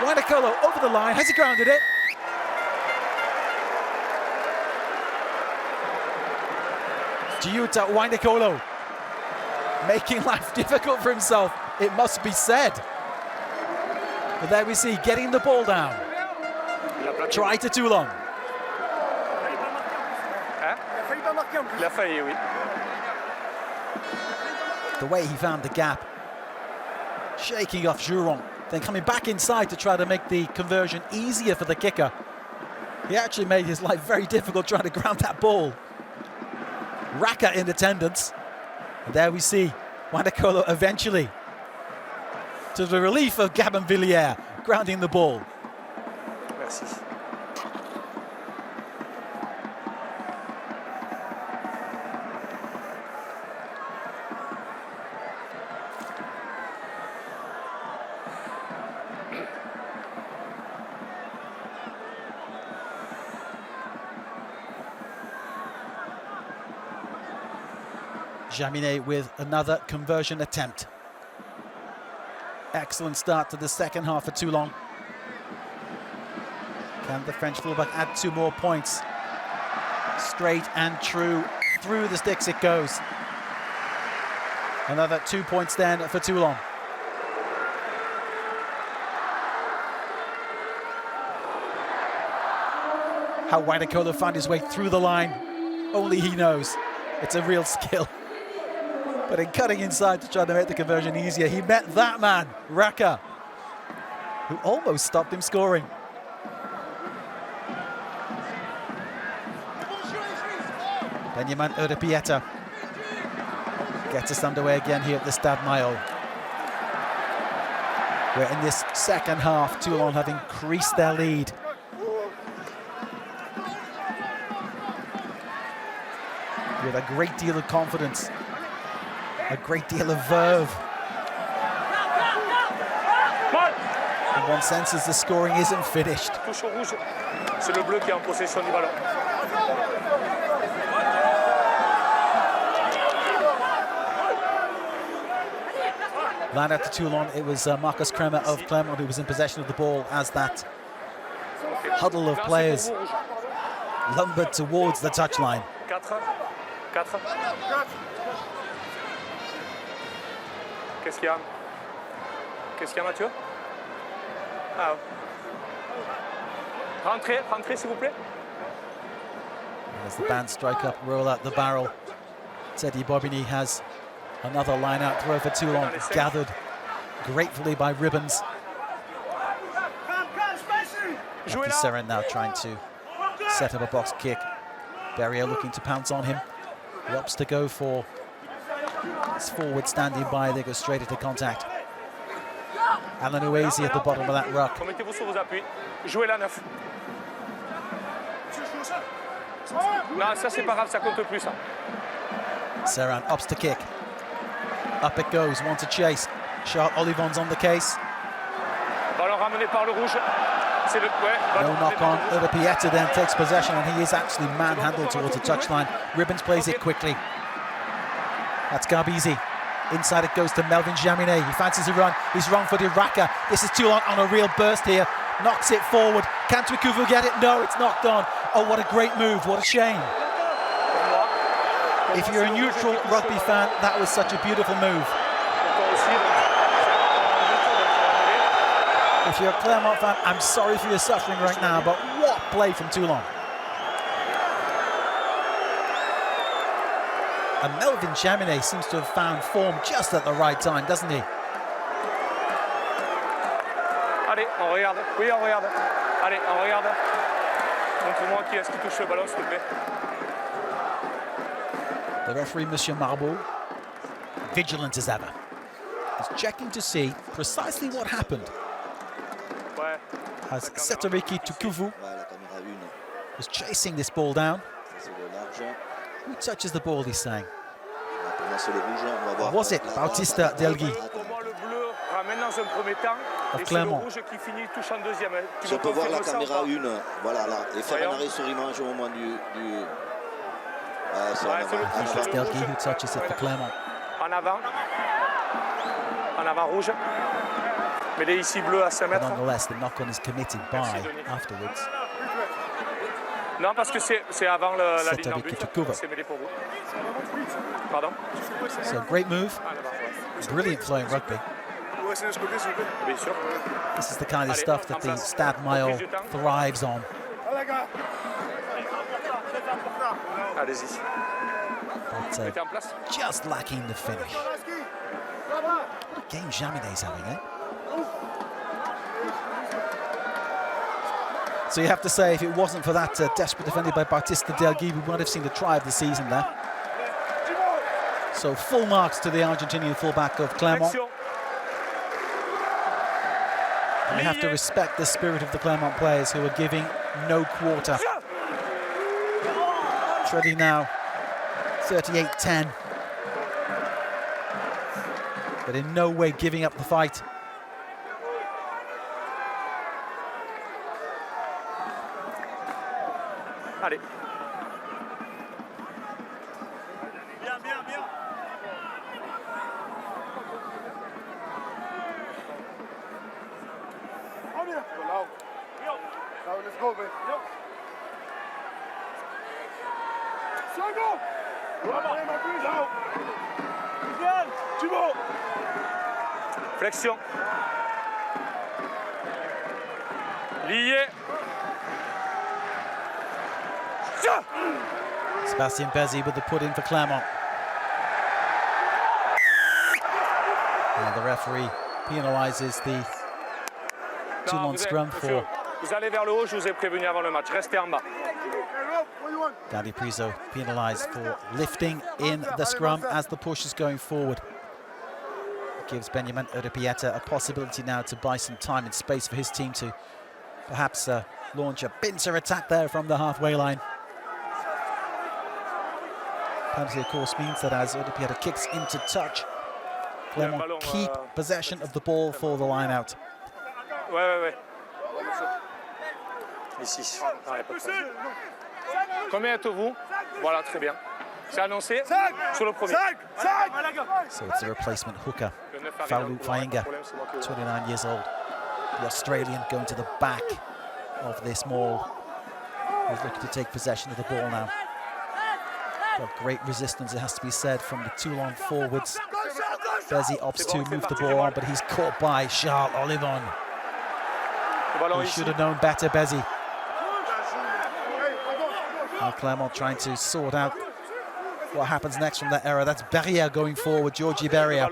Wandakolo over the line, has he grounded it? Giuta Wandakolo making life difficult for himself, it must be said. But there we see, getting the ball down. Try to Toulon. The way he found the gap. Shaking off Juron. Then coming back inside to try to make the conversion easier for the kicker. He actually made his life very difficult trying to ground that ball. Raka in attendance. And there we see Wandakolo eventually, to the relief of Gabin Villiers, grounding the ball. Merci. Jaminet with another conversion attempt. Excellent start to the second half for Toulon. Can the French fullback add 2 more points? Straight and true, through the sticks it goes. Another 2 points then for Toulon. How Wandakolo found his way through the line, only he knows. It's a real skill. But in cutting inside to try to make the conversion easier, he met that man, Raka, who almost stopped him scoring. Benjamin Erdepieta gets us underway again here at the Stade Maillot, where in this second half, Toulon have increased their lead. With a great deal of confidence, a great deal of verve. In one sense, as the scoring isn't finished. Touche au rouge, c'est le bleu qui est en possession du ballon. Line out to Toulon. It was Marcus Kremer of Clermont who was in possession of the ball as that huddle of players lumbered towards the touchline. 4. Qu'est-ce qu'il y a? Qu'est-ce qu'il y a, Mathieu? Ah. Rentrez, s'il vous plaît. As the band strike up, roll out the barrel. Teddy Bobigny has another line-out throw for Toulon, gathered gratefully by Ribbons. Matthew Seren now trying to set up a box kick. Berrier looking to pounce on him. He opts to go for his forward standing by. They go straight into contact. Alan Uezi at the bottom of that ruck. Mettez-vous sur vos appuis. Jouez la 9. Non, ça c'est pas grave, ça compte plus ça. Serran opts to kick. Up it goes, one to chase. Charles Olivon's on the case. Ballon ramené par le rouge. C'est le no knock on. Pieta then takes possession and he is actually manhandled towards the touchline. Ribbons plays it quickly. That's Garbizi. Inside it goes to Melvin Jaminet. He fancies a run. He's wrong-footed. Raka. This is Toulon on a real burst here. Knocks it forward. Can Twikuvu get it? No, it's knocked on. Oh, what a great move. What a shame. If you're a neutral rugby fan, that was such a beautiful move. If you're a Clermont fan, I'm sorry for your suffering right now, but what play from Toulon. And Melvin Jaminet seems to have found form just at the right time, doesn't he? Allez, on regarde. Oui, on regarde. Allez, on regarde. Montre-moi qui est-ce qui touche le ballon, s'il te plaît. The referee, Monsieur Marbeau, vigilant as ever, is checking to see precisely what happened. As Setoriki Tukuvu was chasing this ball down. Who touches the ball, he's saying? Was it Bautista Delgui of Clermont? Si on peut voir la caméra 1, voilà, là, et faire un arrêt sur image au moment du... It's Delgui who touches it for Clermont. En avant rouge. Mais les ici bleus à 5 mètres. But nonetheless, the knock-on is committed by afterwards. Non, parce que c'est avant la ligne en but. C'est mêlé pour vous. Pardon? So great move. Brilliant flowing rugby. Bien sûr. This is the kind of stuff that the Stade Maillot thrives on. Allez-y. But just lacking the finish. What a game Jaminet's having, eh? So you have to say, if it wasn't for that desperate defending by Bautista Delgui, we might have seen the try of the season there. So full marks to the Argentinian fullback of Clermont. And you have to respect the spirit of the Clermont players who are giving no quarter. Treading now 38-10. But in no way giving up the fight. Allez. Now let's go, man. Flexion. Lié. Sebastian Bezzi with the put in for Clermont. And the referee penalises the Toulon scrum for. Vous allez vers le haut, je vous ai prévenu avant le match. Restez en bas. Gadi Priso penalised for lifting in the scrum as the push is going forward. It gives Benjamin Pieta a possibility now to buy some time and space for his team to perhaps launch a pincer attack there from the halfway line. Penalty, of course, means that as Pieta kicks into touch, Clermont keep possession of the ball for the line out. Ouais. Ici. Ah, pas de problème. Combien êtes-vous? Voilà, très bien. C'est annoncé sur le premier. So it's a replacement hooker. Faulu Fainga, 29 years old. The Australian going to the back of this maul. He's looking to take possession of the ball now. Got great resistance, it has to be said, from the Toulon forwards. Bezzy opts to move the ball on, but he's caught by Charles Olivon. He should have known better, Bezzy. Now Clermont trying to sort out what happens next from that error. That's Berria going forward, Georgie Berria.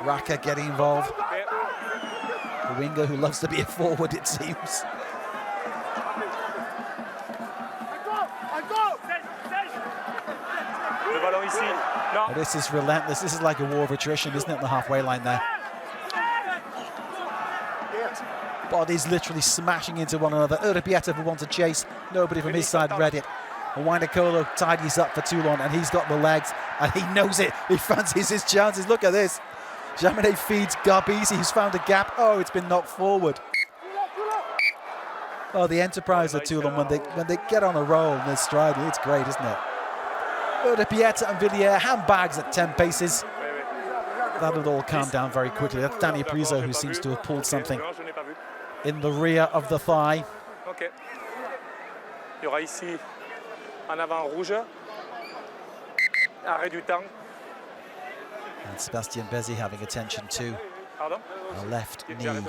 Raka getting involved. The winger who loves to be a forward, it seems. Oh, this is relentless. This is like a war of attrition, isn't it, on the halfway line there? Bodies literally smashing into one another. Urbieta who wants to chase. Nobody from his side read it. Windakolo tidies up for Toulon, and he's got the legs, and he knows it. He fancies his chances. Look at this. Jaminet feeds Garbizi, who's found a gap. Oh, it's been knocked forward. Oh, the enterprise of Toulon, when they get on a roll and they're striding, it's great, isn't it? Urbieta and Villiers, handbags at 10 paces. That'll all calm down very quickly. That's Danny Priso, who seems to have pulled something in the rear of the thigh. Okay. Il y aura ici en avant rouge. Arrêt du temps. And Sébastien Bezzy having attention to the left knee.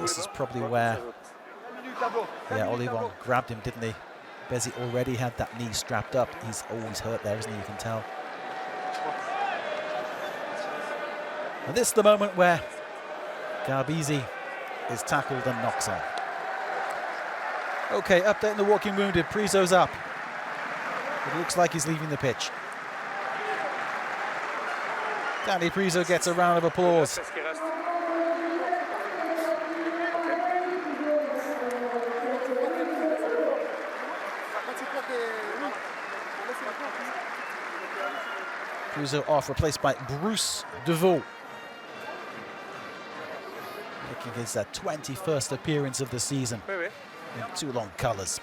This is probably where, yeah, Olivon grabbed him, didn't he? Bezzy already had that knee strapped up. He's always hurt there, isn't he? You can tell. And this is the moment where Garbizi is tackled and knocks on. Okay, update on the walking wounded. Priso's up. It looks like he's leaving the pitch. Danny Priso gets a round of applause. Priso off, replaced by Bruce Deveau. Making his 21st appearance of the season in Toulon colours.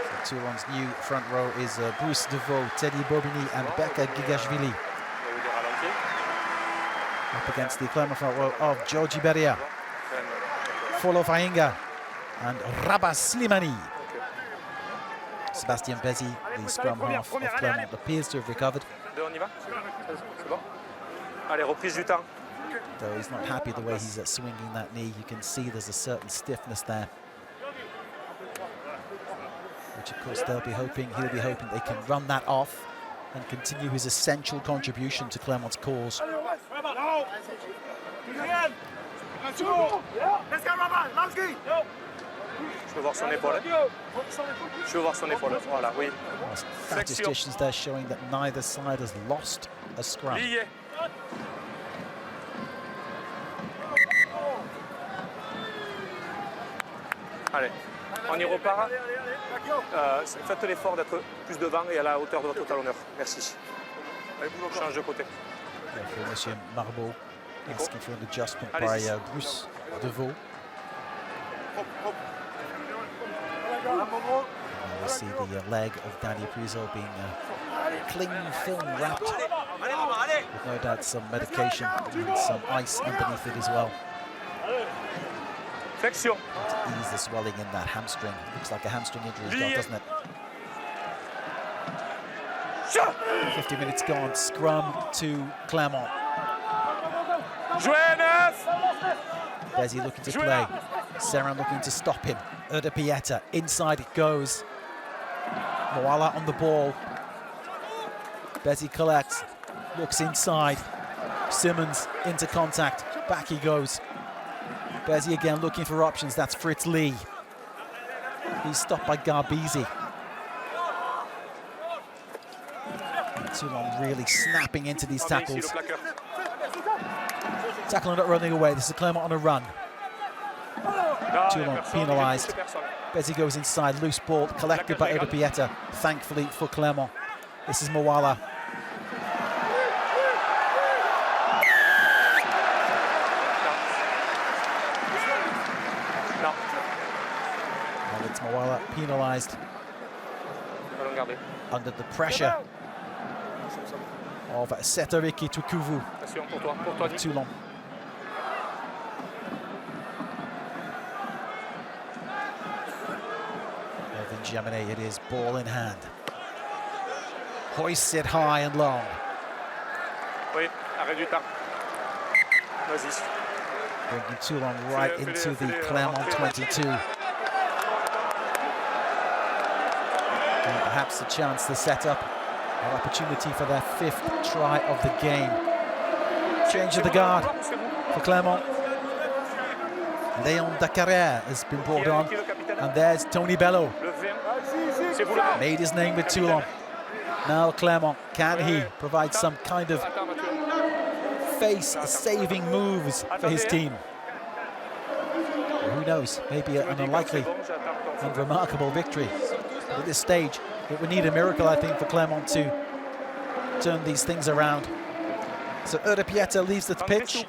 So Toulon's new front row is Bruce Deveau, Teddy Bobigny and Beka Gigashvili. Up against the Clermont front row of Georgie Berria, Folo Fainga and Rabah Slimani. Sébastien Bezzy, the scrum half of Clermont, appears to have recovered. Though he's not happy the way he's swinging that knee. You can see there's a certain stiffness there, which of course he'll be hoping they can run that off and continue his essential contribution to Clermont's cause. Je veux voir son épaule. Je veux voir son épaule. Voilà, oui. Statisticians there showing that neither side has lost a scrum. Allez, on y repart. Faites l'effort d'être plus devant et à la hauteur de votre talonneur. Merci. Change de côté. Therefore, Monsieur Marbeau asking for an adjustment by Bruce Deveau. We see the leg of Danny Priso being cling film wrapped, with no doubt some medication and some ice underneath it as well. Flexion. To ease the swelling in that hamstring. Looks like a hamstring injury as well, doesn't it? 50 minutes gone, scrum to Clermont. Bezzy looking to play. Serran looking to stop him. Urbieta, inside it goes. Moala on the ball. Bezzy collects, looks inside. Simmons into contact, back he goes. Bezzy again looking for options, that's Fritz Lee. He's stopped by Garbizi. Toulon really snapping into these tackles. Tackle not running away, this is Clermont on a run. Toulon penalised. Bezzy goes inside, loose ball collected by Urbieta, thankfully for Clermont. This is Moala. Moala penalised Ballon gardé. under the pressure of Setariki Tukuvu Attention pour toi of Nick. Toulon. Melvin Jaminet, it is ball in hand. Hoists it high and long. Oui, arrêt du temps. Vas-y. Bringing Toulon right into the Clermont 22. And perhaps a chance to set up an opportunity for their 5th try of the game. Change of the guard for Clermont. Léon Dacarrère has been brought on. And there's Tony Bello. Le 20. C'est vous le 20. Made his name with Toulon. Now Clermont, can he provide some kind of Attends Mathieu. face-saving moves for his team? Well, who knows, maybe an unlikely and remarkable victory. But at this stage, it would need a miracle, I think, for Clermont to turn these things around. So Pieta leaves the pitch.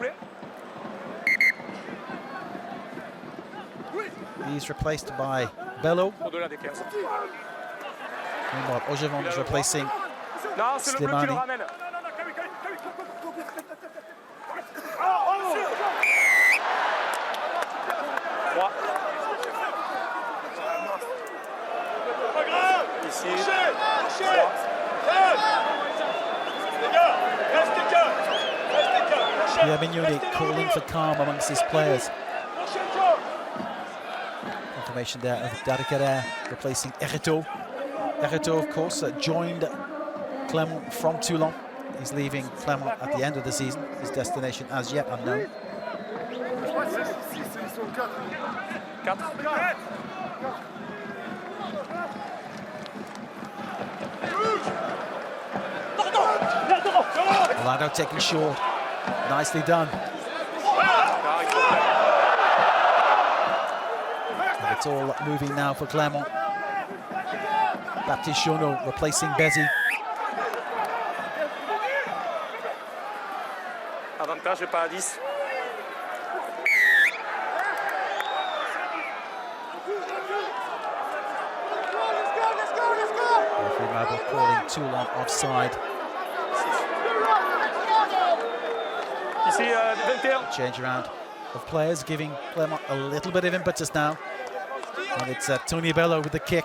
He's replaced by Bello. Au-delà des 15. Meanwhile, Ojevon is replacing Non, c'est le bleu qui le Slimani. ramène. Trois. Ici. Trois. Pierre Mignoni calling for calm amongst his players. Confirmation there of Dacarrère replacing Ereto. Ereto, of course, joined Clermont from Toulon. He's leaving Clermont at the end of the season. His destination as yet unknown. Orlando taking short. Nicely done. And it's all moving now for Clermont. Baptiste Journeau replacing Bézi. Avantage et pas à 10. Referee Mabel calling Toulon offside. Ici, 21. Change around of players, giving Clermont a little bit of impetus now. And it's Tony Bello with the kick.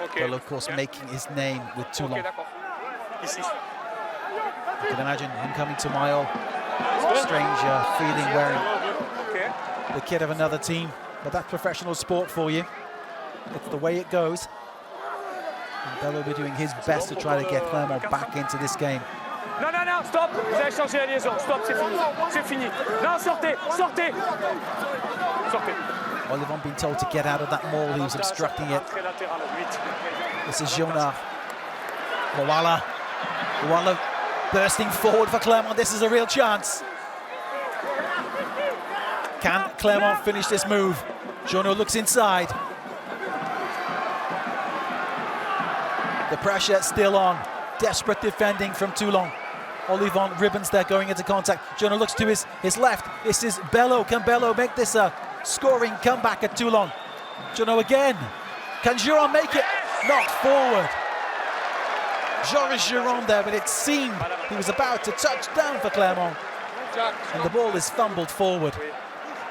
Okay. Bello, of course, making his name with Toulon. Okay, d'accord. Ici. You can imagine him coming to Mayol. Strange feeling wearing Okay. the kit of another team. But that's professional sport for you. It's the way it goes. And Bello will be doing his best to try to get Clermont back into this game. Non, non, non, stop. Vous avez changé la liaison. Stop, c'est fini. C'est fini. Non, sortez, sortez. Sortez. Olivon being told to get out of that maul, he was obstructing it. Très latéral, 8. This is Jonah. Moala. Moala bursting forward for Clermont. This is a real chance. Can Clermont finish this move? Jonah looks inside. The pressure still on. Desperate defending from Toulon. Olivon ribbons there going into contact. Jonah looks to his left. This is Bello. Can Bello make this a scoring comeback at Toulon? Jonah again. Can Giron make it? Knocked forward. Joris Giron there, but it seemed he was about to touch down for Clermont. And the ball is fumbled forward.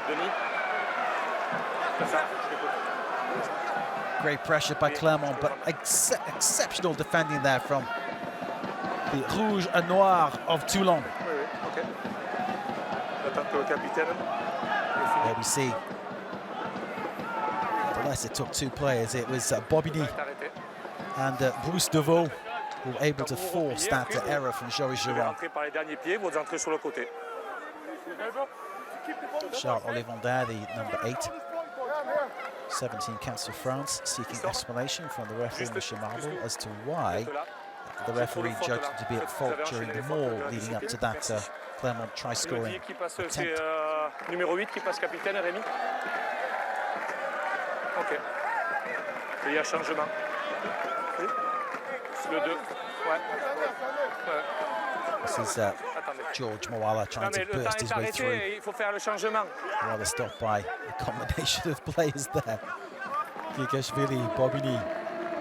Denis. Great pressure by Clermont, but exceptional defending there from the Rouge et Noir of Toulon. Oui, oui, ok. J'attends que le capitaine. There we see. Unless it took two players, it was Bobigny and Bruce Deveau who were able to force that error from Joris Vous Giron. rentrez par les derniers pieds, vous entrez sur le côté. Charles Olivon there, the number 8. 17 caps for France, seeking explanation from the referee, Michel Marble, as to why the referee judged to be at fault during the maul leading up to that Clermont try-scoring Qui passe, c'est attempt. numéro 8 qui passe capitaine, Rémi. Ok. Il y a changement. Oui. Le 2. Ouais. This is George Moala trying to burst his way through. Il faut faire le changement. Moala stopped by a combination of players there. Kikashvili, Bobigny,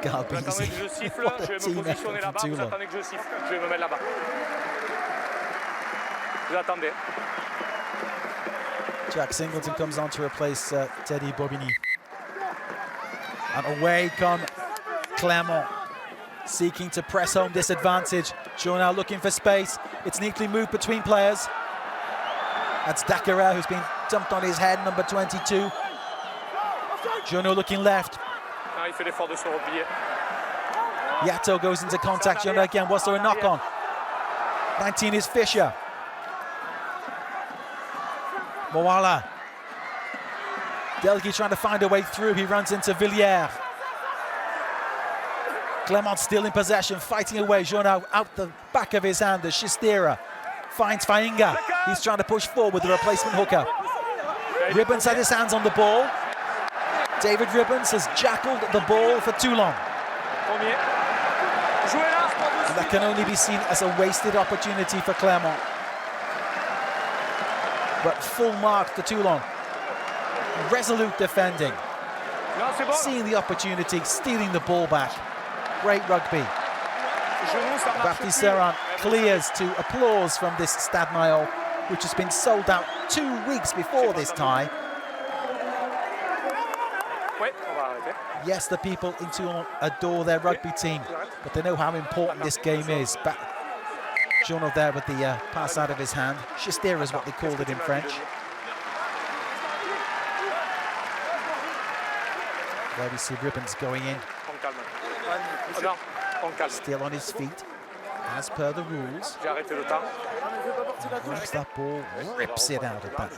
J'attendais que je Galbizi. siffle, What je a vais me team positionner effort là-bas, from vous Toulon. attendez que je siffle, je vais me mettre là-bas. Vous attendez. Jack Singleton comes on to replace Teddy Bobigny. And away come Clermont, seeking to press home this advantage. Journal looking for space. It's neatly moved between players. That's Dakara, who's been dumped on his head, number 22. Journal looking left. Ah, il fait l'effort de se replier. Yato goes into contact. Journal again. Was there a knock on? 19 is Fisher. Moala. Delgi trying to find a way through. He runs into Villiers. Clermont still in possession, fighting away. Journal out the back of his hand. The Shistera finds Fainga. He's trying to push forward with the replacement hooker. Ribbons had his hands on the ball. David Ribbons has jackled the ball for Toulon. And that can only be seen as a wasted opportunity for Clermont. But full mark to Toulon. Resolute defending. Seeing the opportunity, stealing the ball back. Great rugby. Baptiste Serran clears to applause from this Stade Mayol, which has been sold out 2 weeks before this tie. Yes, the people in Toulon adore their rugby team, but they know how important this game is. Journal there with the pass out of his hand. Shistera is what they called it in French. There we see Ribbons going in. Still on his feet, as per the rules. Grabs that ball, rips it out of that.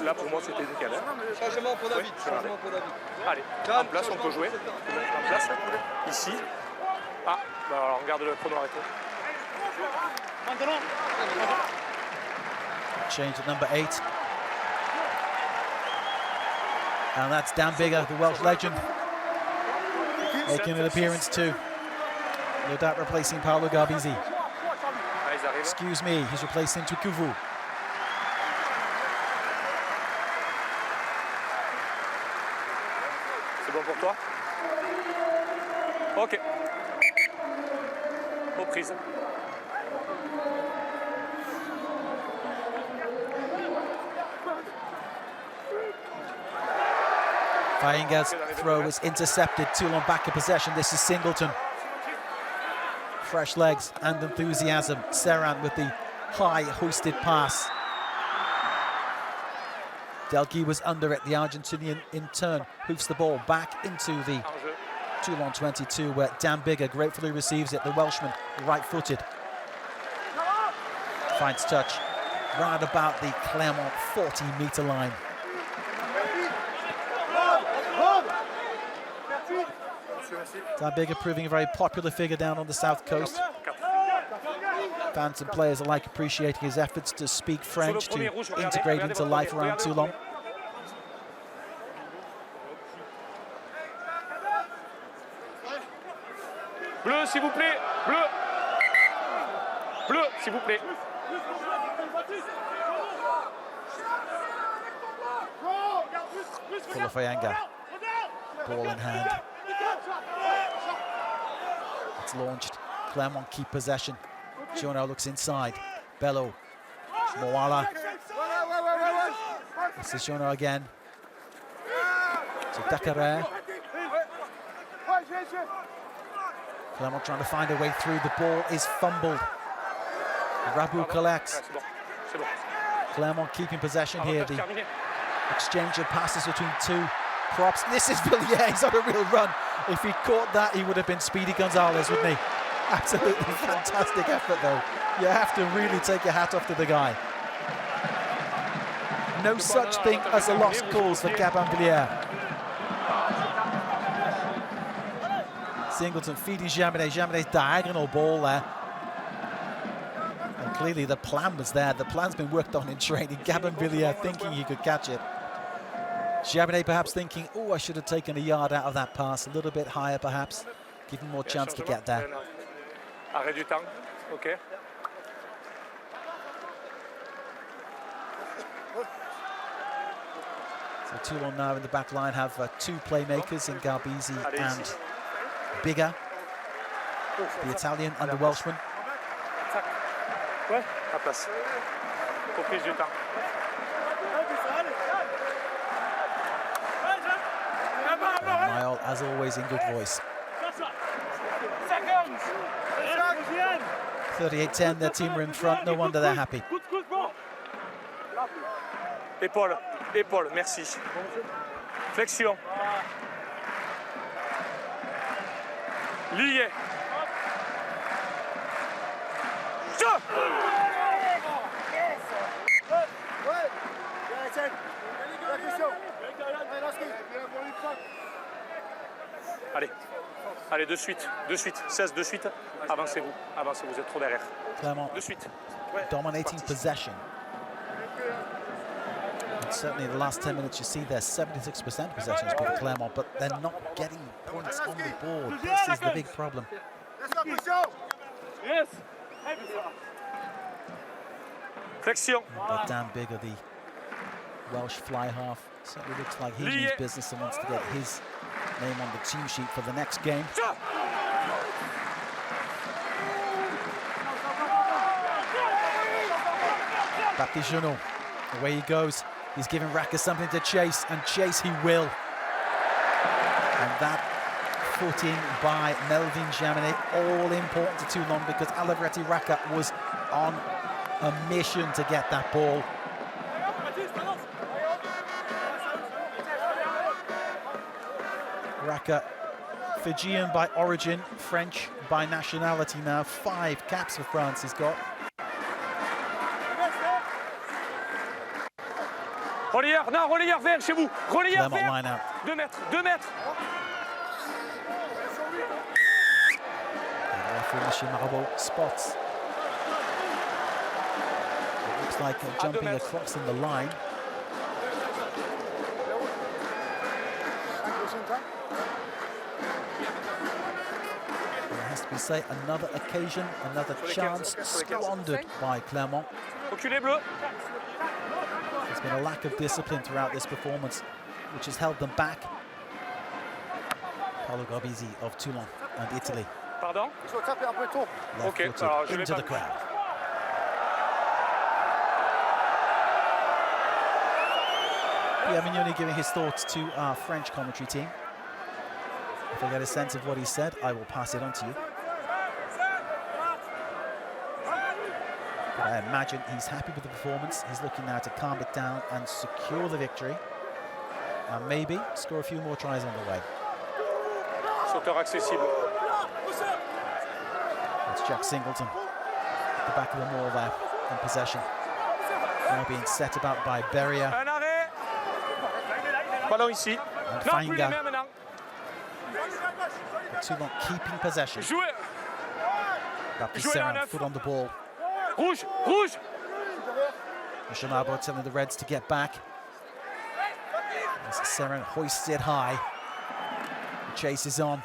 Là pour moi c'était nickel. Changement pour David. Allez, en place on peut jouer. En place, ici. Ah, bah alors regarde le chrono arrêté. Change at number 8. And that's Dan Bigger, the Welsh legend, making an appearance too. No doubt replacing Paolo Garbizi. Excuse me, he's replacing Tukuvu. C'est bon pour toi? Ok. Reprise. Fainga's throw is intercepted. Toulon back in possession. This is Singleton. Fresh legs and enthusiasm. Serran with the high hoisted pass. Delgi was under it. The Argentinian in turn hoofs the ball back into the Toulon 22, where Dan Bigger gratefully receives it. The Welshman right-footed. Finds touch round about the Clermont 40-metre line. Dan Bigger proving a very popular figure down on the south coast. Fans and players alike appreciating his efforts to speak French, to integrate into life around Toulon. Bleu, s'il vous plaît. Bleu. Bleu, s'il vous plaît. Fainga, ball in hand. It's launched. Clermont keep possession. Journal looks inside. Bello. Moala. This is Journal again. To Dakara. Clermont trying to find a way through. The ball is fumbled. Rabu collects. Clermont keeping possession here. The exchange of passes between two props. This is Villiers. He's on a real run. If he caught that, he would have been Speedy Gonzalez, wouldn't he? Absolutely fantastic effort, though. You have to really take your hat off to the guy. No such thing as a lost cause for Gabin Villiers. Singleton feeding Jaminet. Jaminet's diagonal ball there. And clearly the plan was there. The plan's been worked on in training. Gabin Villiers thinking he could catch it. Jaminet perhaps thinking, oh, I should have taken a yard out of that pass. A little bit higher, perhaps. Give him more chance to get there. Arrêt du temps, ok. So Toulon now in the back line have two playmakers in Garbizi and Bigger, the Italian and the Welshman. Ouais, à place. Reprise du temps. Mayol, as always, in good voice. 38-10, their team are in front. No wonder they're happy. Épaule, épaule, merci. Flexion. Lié. Allez, allez, de suite, 16 de suite. Avancez-vous, avancez, vous êtes trop derrière. Clermont De suite. dominating possession. And certainly in the last 10 minutes, you see there's 76% possession for Clermont, but they're not getting points on the board. This is the big problem. Yes. Flexion. But Dan Bigger, the Welsh fly half, certainly looks like he means business and wants to get his name on the team sheet for the next game. Baptiste Junot, away he goes. He's giving Raka something to chase, and chase he will. And that foot in by Melvin Jaminet, all important to Toulon because Alavreti Raka was on a mission to get that ball. Raka, Fijian by origin, French by nationality now. 5 caps for France he's got. Relayeur, non, relayeur vert chez vous. Relayeur Clermont line out. 2 mètres, 2 mètres. And referee Monsieur Marabeau spots. It looks like jumping across in the line. We say another occasion, another chance squandered by Clermont. Reculez bleu. There's been a lack of discipline throughout this performance, which has held them back. Paolo Garbizi of Toulon and Italy. Pardon? Left-footed into the crowd. Pierre Mignoni giving his thoughts to our French commentary team. If I get a sense of what he said, I will pass it on to you. But I imagine he's happy with the performance. He's looking now to calm it down and secure the victory. And maybe score a few more tries on the way. Sauteur accessible. It's Jack Singleton at the back of the ball there in possession. Now being set about by Beria. Un arrêt. Ballon ici. And Non, plus les Fainga. mains maintenant. Toulon keeping possession. Jouez. Baptiste Serran, foot on the ball. Rouge, rouge. Michelabo telling the Reds to get back. As Serran hoists it high. The chase is on.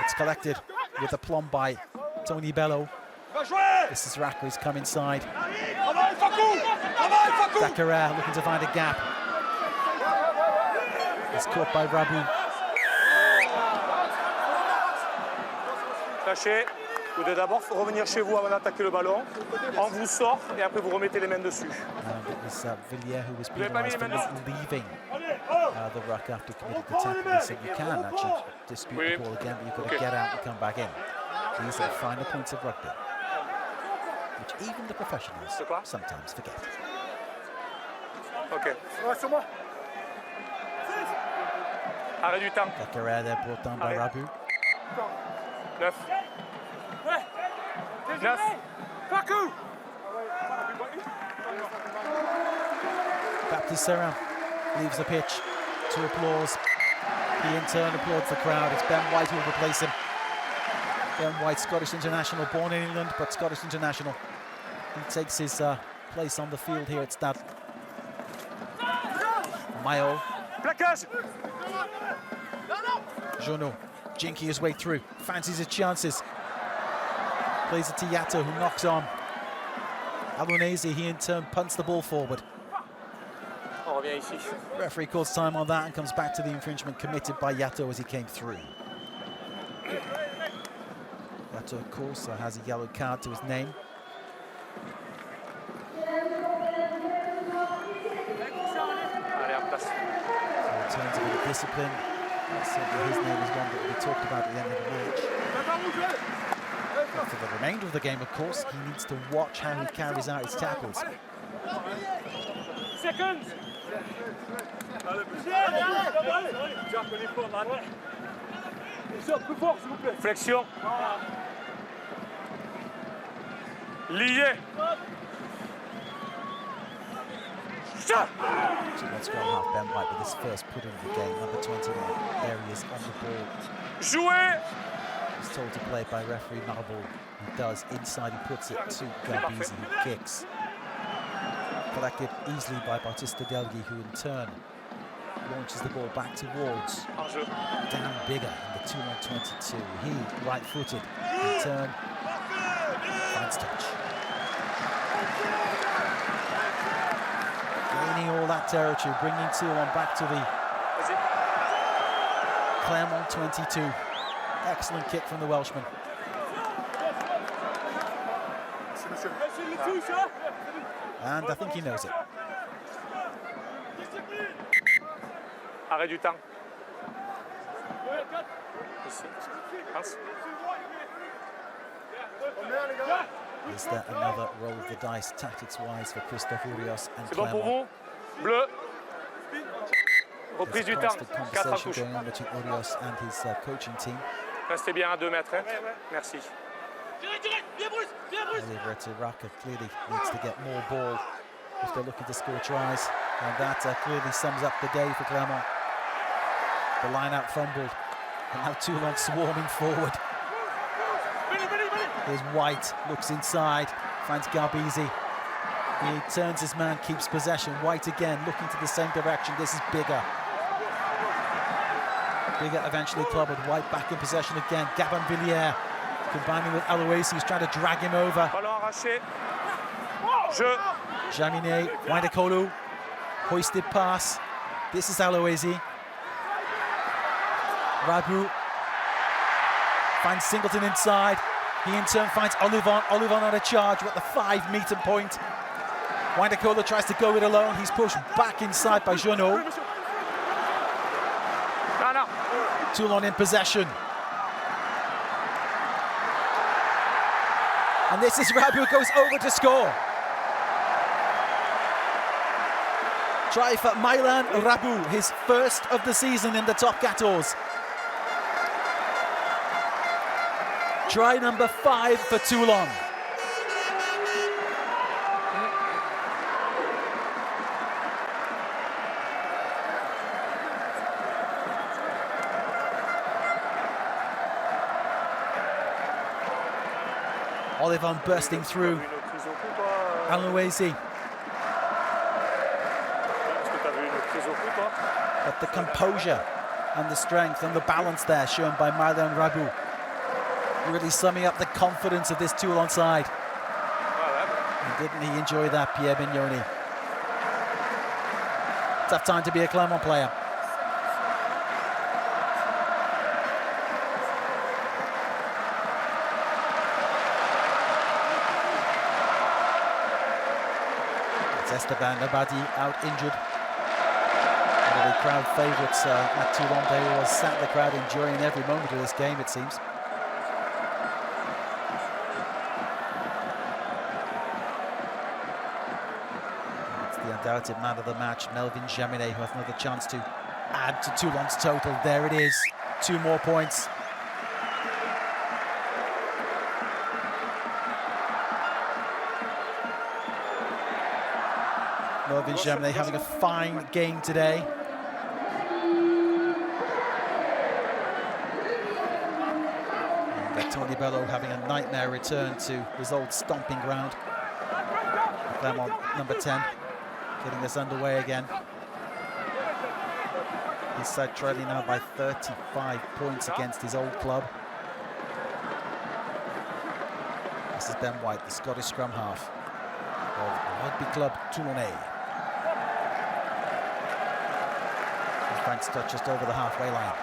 It's collected with a plumb by Tony Bello. This is Raka, he's come inside. Dakara looking to find a gap. It's caught by Rabu. Lâchez. Vous devez d'abord revenir chez vous avant d'attaquer le ballon. On vous sort et après vous remettez les mains dessus. And it was Villiers who was penalised for not leaving the ruck after committing the tackle. He said you can actually dispute the ball again, but you've got to get out and come back in. These are finer points of rugby, which even the professionals sometimes forget. Ok. Arrêt du temps. Dakara there brought down by Rabu. 9. 9. Baptiste Serran leaves the pitch to applause. He in turn applauds the crowd. It's Ben White who will replace him. Ben White, Scottish international, born in England, but Scottish international. He takes his place on the field here at Stade. Mayol. Plaquage. Junot jinking his way through, fancies his chances. Plays it to Yato, who knocks on. Albanese, he in turn punts the ball forward. Referee calls time on that and comes back to the infringement committed by Yato as he came through. Yato, of course, has a yellow card to his name. Returns a bit of discipline. Certainly his name is one that will be talked about at the end of the match. For the remainder of the game, of course, he needs to watch how he carries out his tackles. Seconds. Flexion. Lié. So let's go half Ben White with his first put in the game, number 21. There he is on the ball. Jouer. He's told to play by referee Marble. He does. Inside, he puts it to Garbisi, who kicks. Collected easily by Bautista Delghi, who in turn launches the ball back towards Dan Bigger in the Toulon 22. He, right-footed, in turn, finds touch. Gaining all that territory, bringing Toulon back to the Clermont 22. Excellent kick from the Welshman. And I think he knows it. Arrêt du temps. Ici. Mince. Is there another roll of the dice, tactics-wise, for Christophe Urios and C'est bon pour Clermont? vous? Bleu. There's Reprise du a temps. constant 4 à conversation touche. going on between Urios and his coaching team. Restez bien à 2 mètres. Hein? Merci. Oliver Raka clearly needs to get more ball if they're looking to score tries. And that clearly sums up the day for Clermont. The line-out fumbled. And now Toulon swarming forward. Here's White, looks inside, finds Garbisi. He turns his man, keeps possession. White again, looking to the same direction. This is Bigger. Bigger eventually clobbered. White back in possession again. Gabin Villiers combining with Aloisi, who's trying to drag him over. Ballon arraché. Jeu. Jaminet, Windekolu, hoisted pass. This is Aloisi. Rabu finds Singleton inside. He in turn finds Olivon. Olivon on a charge at the 5-meter point. Windekolu tries to go it alone. He's pushed back inside by Jeannot. Toulon in possession. And this is Rabu who goes over to score. Try for Mylan Rabu, his first of the season in the top 14. Try number 5 for Toulon. Olivon bursting through. Aloisi. But the composure and the strength and the balance there shown by Mylan Rabu, really summing up the confidence of this Toulon side. And didn't he enjoy that, Pierre Bignoni? Tough time to be a Clermont player. Esteban Nabadi out injured. One of the crowd favourites at Toulon. They will sat the crowd enjoying every moment of this game, it seems. It's the undoubted man of the match, Melvin Jaminet, who has another chance to add to Toulon's total. There it is, 2 more points. Melvin Jaminet having a fine game today. And Tony Bello having a nightmare return to his old stomping ground. Clermont, number 10, getting us underway again. His side trailing now by 35 points against his old club. This is Ben White, the Scottish scrum half of Rugby Club Toulonnais. Frank's touch just over the halfway line.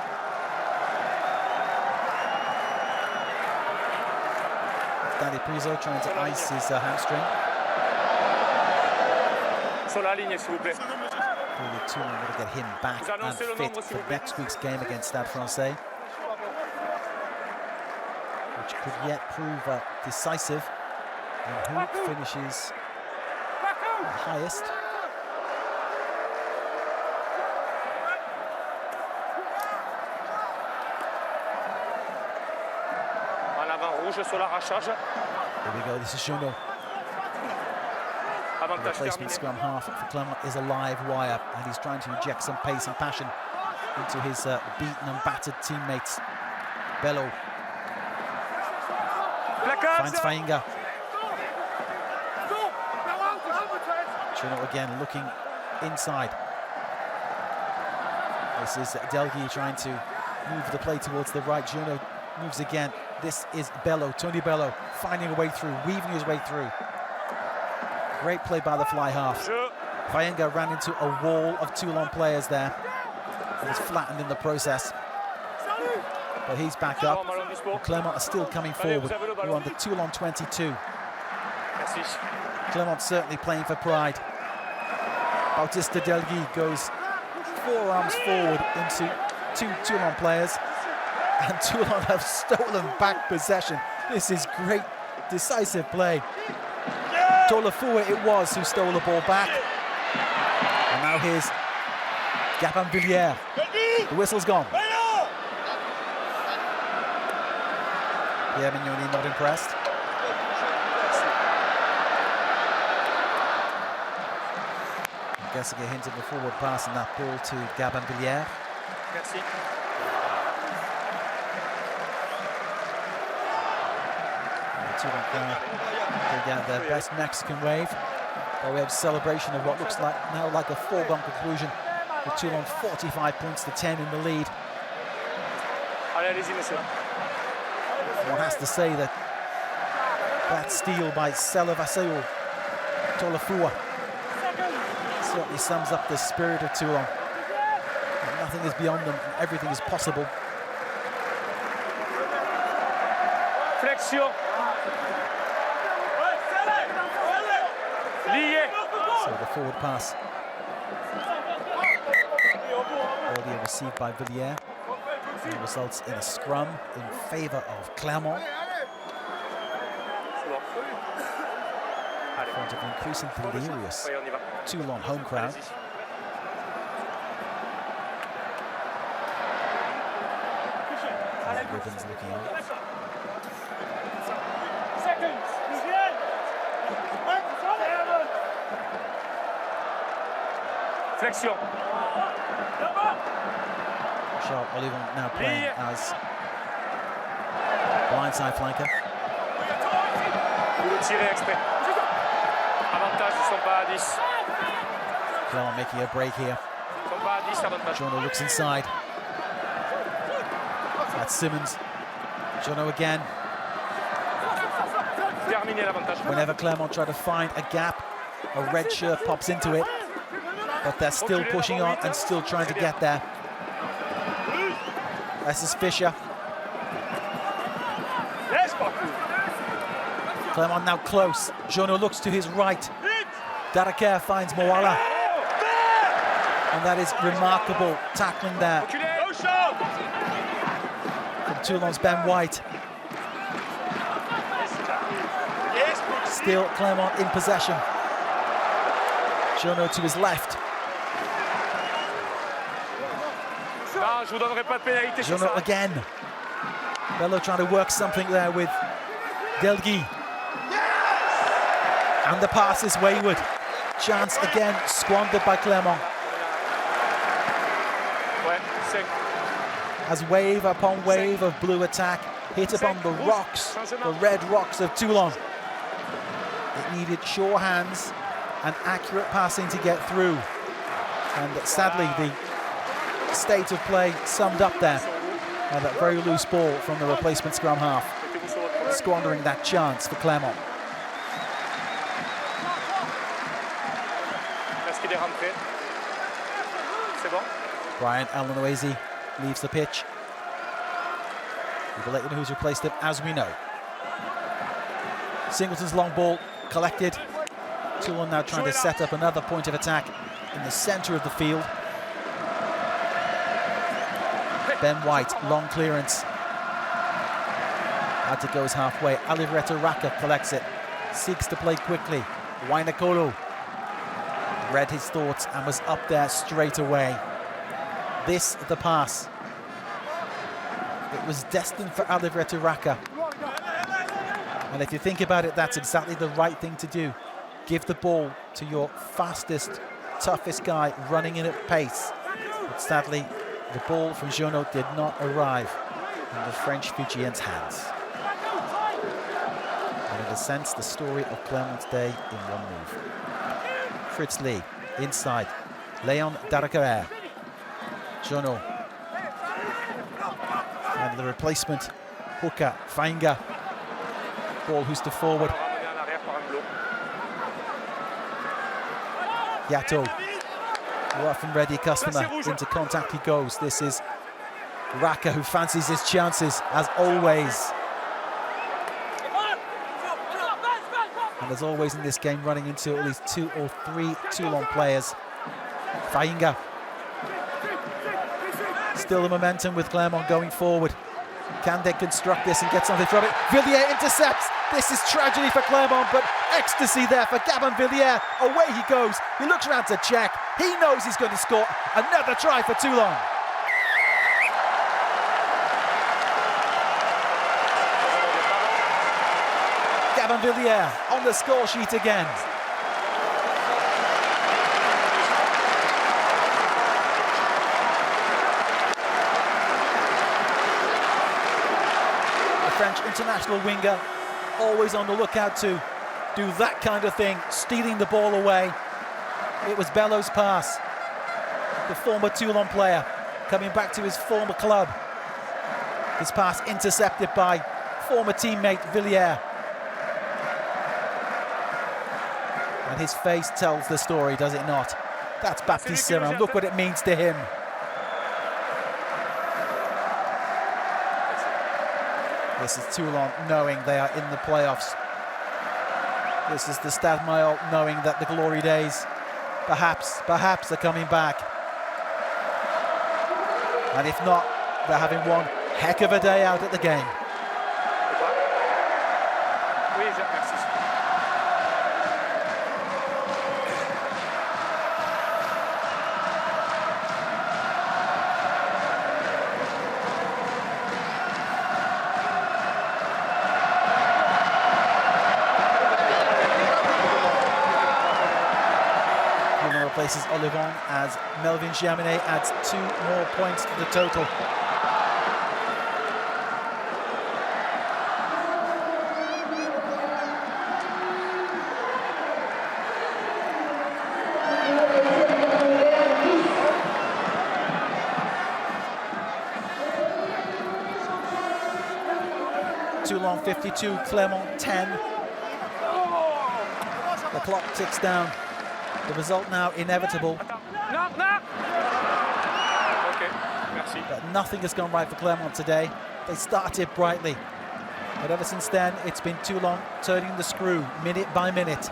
Danny Priso trying to ice his hamstring. Sur la ligne, s'il vous plaît. Clearly Toulon will get him back and fit for next week's game against Stade Francais, which could yet prove decisive. And who finishes the highest? En avant rouge sur l'arrachage. Here we go, this is Junot. The replacement scrum half for Clermont is a live wire, and he's trying to inject some pace and passion into his beaten and battered teammates. Bello finds Fainga. Junot again looking inside. This is Delgui trying to move the play towards the right. Junot moves again. This is Bello, Tony Bello, finding a way through, weaving his way through. Great play by the fly half. Fainga ran into a wall of Toulon players there and was flattened in the process. But he's back up. Clermont are still coming forward. We're on the Toulon 22. Clermont certainly playing for pride. Bautista Delgui goes forearms forward into two Toulon players, and Toulon have stolen back possession. This is great, decisive play. Tolafua it was who stole the ball back. And now here's Gabin Villiers. The whistle's gone. Pierre Mignoni not impressed. I'm guessing a hint of a forward pass and that ball to Gabin Villiers. Merci. Toulon crowd bring out their best Mexican wave by way of celebration of what looks like now like a foregone conclusion, with Toulon 45 points to 10 in the lead. One has to say that that steal by Selavaseu Tolafua certainly sums up the spirit of Toulon. Nothing is beyond them, and everything is possible. Flexion. So the forward pass earlier received by Villiers, and results in a scrum in favour of Clermont. In front of an increasing delirious Toulon home crowd. Ribbons looking on. Flexion. Charles Olivon now playing as blindside flanker. Vous le tirez exprès. Avantage, ils sont pas à 10. Clermont making a break here. Ils sont pas à 10, avantage. Jono looks inside. That's Simmons. Jono again. Terminé l'avantage. Whenever Clermont try to find a gap, a red shirt pops into it. But they're still pushing on and still trying to get there. This is Fischer. Clermont now close. Jono looks to his right. Daraker finds Moala. And that is remarkable tackling there from Toulon's Ben White. Still Clermont in possession. Jono to his left. Jono again. Bello trying to work something there with Delgui. And the pass is wayward. Chance again squandered by Clermont. As wave upon wave of blue attack hit upon the rocks, the red rocks of Toulon. It needed sure hands and accurate passing to get through. And sadly, the state of play summed up there. And that very loose ball from the replacement scrum half, squandering that chance for Clermont. Brian Alanoese leaves the pitch. We will let you know who's replaced him as we know. Singleton's long ball collected. Toulon now trying to set up another point of attack in the centre of the field. Ben White, long clearance. Ata goes halfway. Alivreta Raka collects it. Seeks to play quickly. Wainakolo read his thoughts and was up there straight away. This, the pass. It was destined for Alivreta Raka. And if you think about it, that's exactly the right thing to do. Give the ball to your fastest, toughest guy running in at pace. But sadly, the ball from Jono did not arrive in the French Fijians' hands. And in a sense, the story of Clermont's day in one move. Fritz Lee, inside. Leon Darakarer. Jono. And the replacement, Huka, Fainga. Ball hoosted forward. Yato, rough and ready customer, into contact he goes. This is Raka who fancies his chances as always. And as always in this game, running into at least 2 or 3 Toulon players. Fainga. Still the momentum with Clermont going forward. Can they construct this and get something from it? Villiers intercepts. This is tragedy for Clermont, but ecstasy there for Gabin Villiers. Away he goes. He looks around to check. He knows he's going to score another try for Toulon. Gabin Villiers on the score sheet again. French international winger, always on the lookout to do that kind of thing, stealing the ball away. It was Bello's pass, the former Toulon player coming back to his former club. His pass intercepted by former teammate Villiers. And his face tells the story, does it not? That's Baptiste Serin. Look what it means to him. This is Toulon knowing they are in the playoffs. This is the Stade Mayol knowing that the glory days, perhaps are coming back. And if not, they're having one heck of a day out at the game. Replaces Olivon as Melvin Jaminet adds 2 more points to the total. Toulon 52, Clermont 10. The clock ticks down. The result now inevitable. But nothing has gone right for Clermont today. They started brightly, but ever since then it's been Toulon turning the screw minute by minute.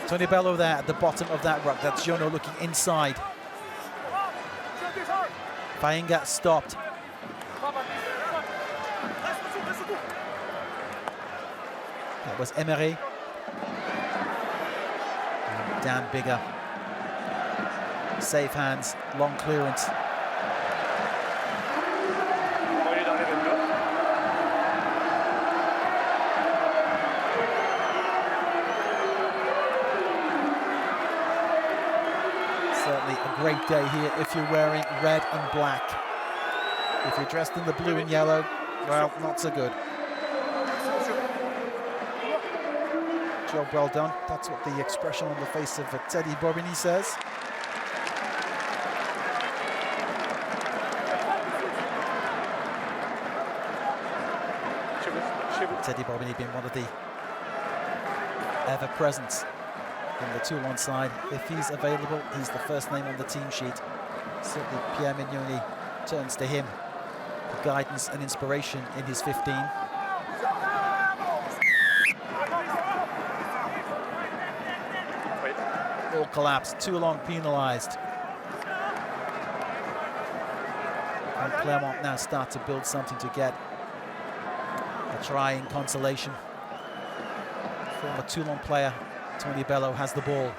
Tony Bello there at the bottom of that ruck. That's Jono looking inside. Fainga stopped. That was Emery. Dan Bigger. Safe hands, long clearance. Certainly a great day here if you're wearing red and black. If you're dressed in the blue and yellow, well, not so good. Job well done. That's what the expression on the face of Teddy Bobigny says. Teddy Bobigny being one of the ever-present in the Toulon side. If he's available, he's the first name on the team sheet. Certainly Pierre Mignoni turns to him for guidance and inspiration in his 15. All collapsed, Toulon penalised. And Clermont now start to build something to get a try in consolation. Former Toulon player Tony Bello has the ball.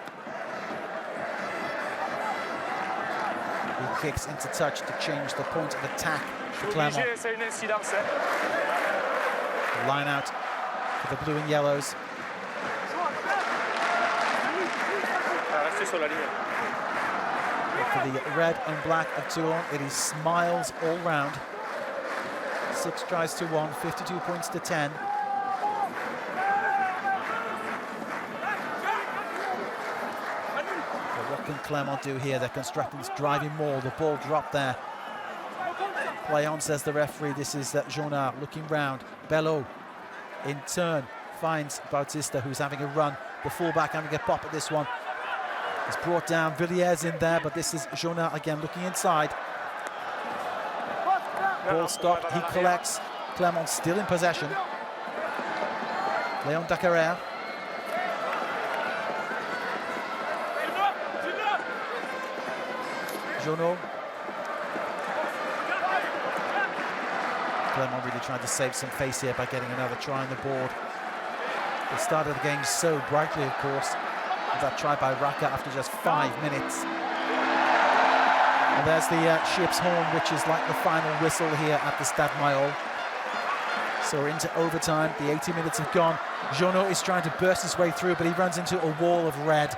He kicks into touch to change the point of attack for Clermont. Line out for the blue and yellows. For the red and black of Toulon, it is smiles all round. 6 tries to 1, 52 points to 10. What can Clermont do here? They're constructing this driving maul. The ball dropped there. Play on, says the referee. This is Jonard looking round. Bello, in turn, finds Bautista, who's having a run. The fullback having a pop at this one. It's brought down. Villiers in there, but this is Jonard again looking inside. Ball stopped. He collects. Clermont still in possession. Léon Dacarrère. Jonot. Clermont really trying to save some face here by getting another try on the board. They started the game so brightly, of course, with that try by Raka after just 5 minutes. And there's the ship's horn, which is like the final whistle here at the Stade Mayol. So we're into overtime. The 80 minutes have gone. Jonot is trying to burst his way through, but he runs into a wall of red.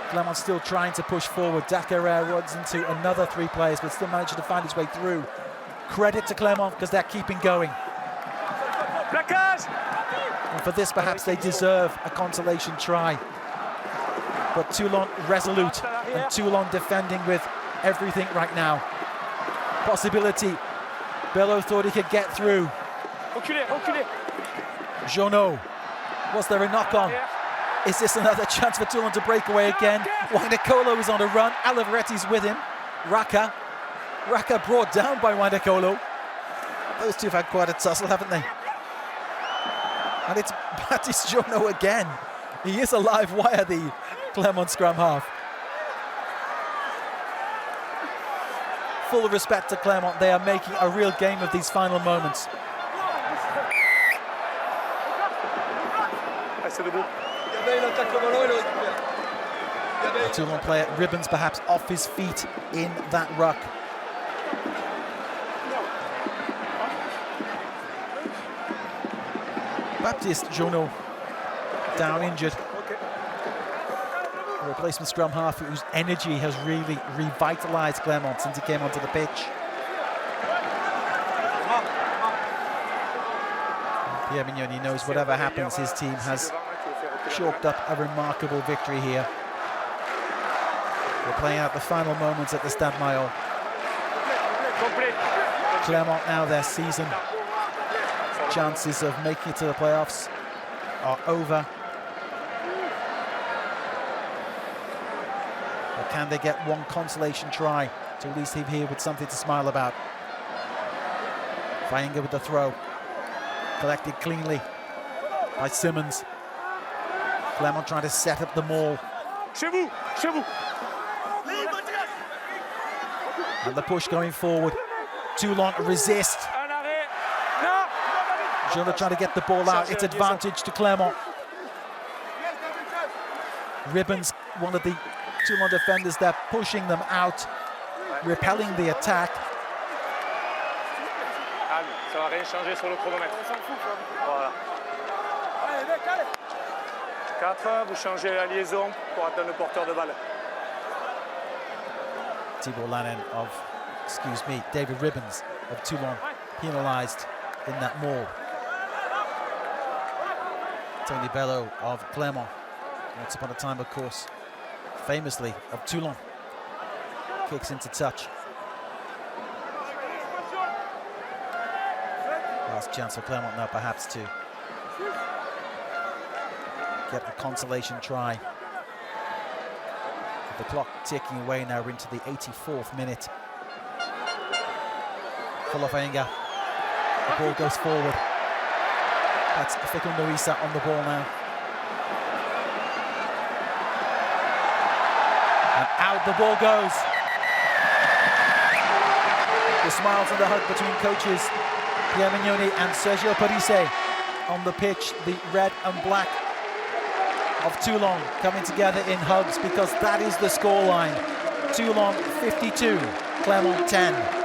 Clermont still trying to push forward. Dacarrère runs into another 3 players, but still managing to find his way through. Credit to Clermont because they're keeping going. And for this, perhaps they deserve a consolation try. But Toulon resolute, and Toulon defending with everything right now. Possibility. Bello thought he could get through. Jonot. Was there a knock-on? Is this another chance for Toulon to break away again? Windekolo is on a run. Alaveretti's with him. Raka brought down by Windekolo. Those two have had quite a tussle, haven't they? And it's Baptiste Jonot again. He is a live wire, the Clermont scrum half. Full respect to Clermont. They are making a real game of these final moments. The Toulon player, Ribbons, perhaps off his feet in that ruck. Baptiste Jonot down injured. A replacement scrum half whose energy has really revitalised Clermont since he came onto the pitch. Pierre Mignoni knows whatever happens, his team has chalked up a remarkable victory here. We're playing out the final moments at the Stade Mayol. Clermont now, their season chances of making it to the playoffs are over. But can they get one consolation try to at least leave here with something to smile about? Fainga with the throw. Collected cleanly by Simmons. Clermont trying to set up the maul. And the push going forward. Toulon resist. Jonah trying to get the ball out. It's advantage to Clermont. Ribbons, one of the Toulon defenders there, pushing them out, repelling the attack. Ça va rien changer sur le chronomètre. Voilà. 4, vous changez la liaison pour atteindre le porteur de balle. Thibault Lannon of, David Ribbons of Toulon penalised in that maul. Tony Bello of Clermont, once upon a time, of course, famously of Toulon, kicks into touch. Last chance for Clermont now, perhaps, to get a consolation try. The clock ticking away now into the 84th minute. Folofainga. The ball goes forward. That's Facundo Issa on the ball now. And out the ball goes. The smiles and the hug between coaches Pierre Mignoni and Sergio Parise on the pitch. The red and black of Toulon coming together in hugs, because that is the scoreline. Toulon 52, Clermont 10.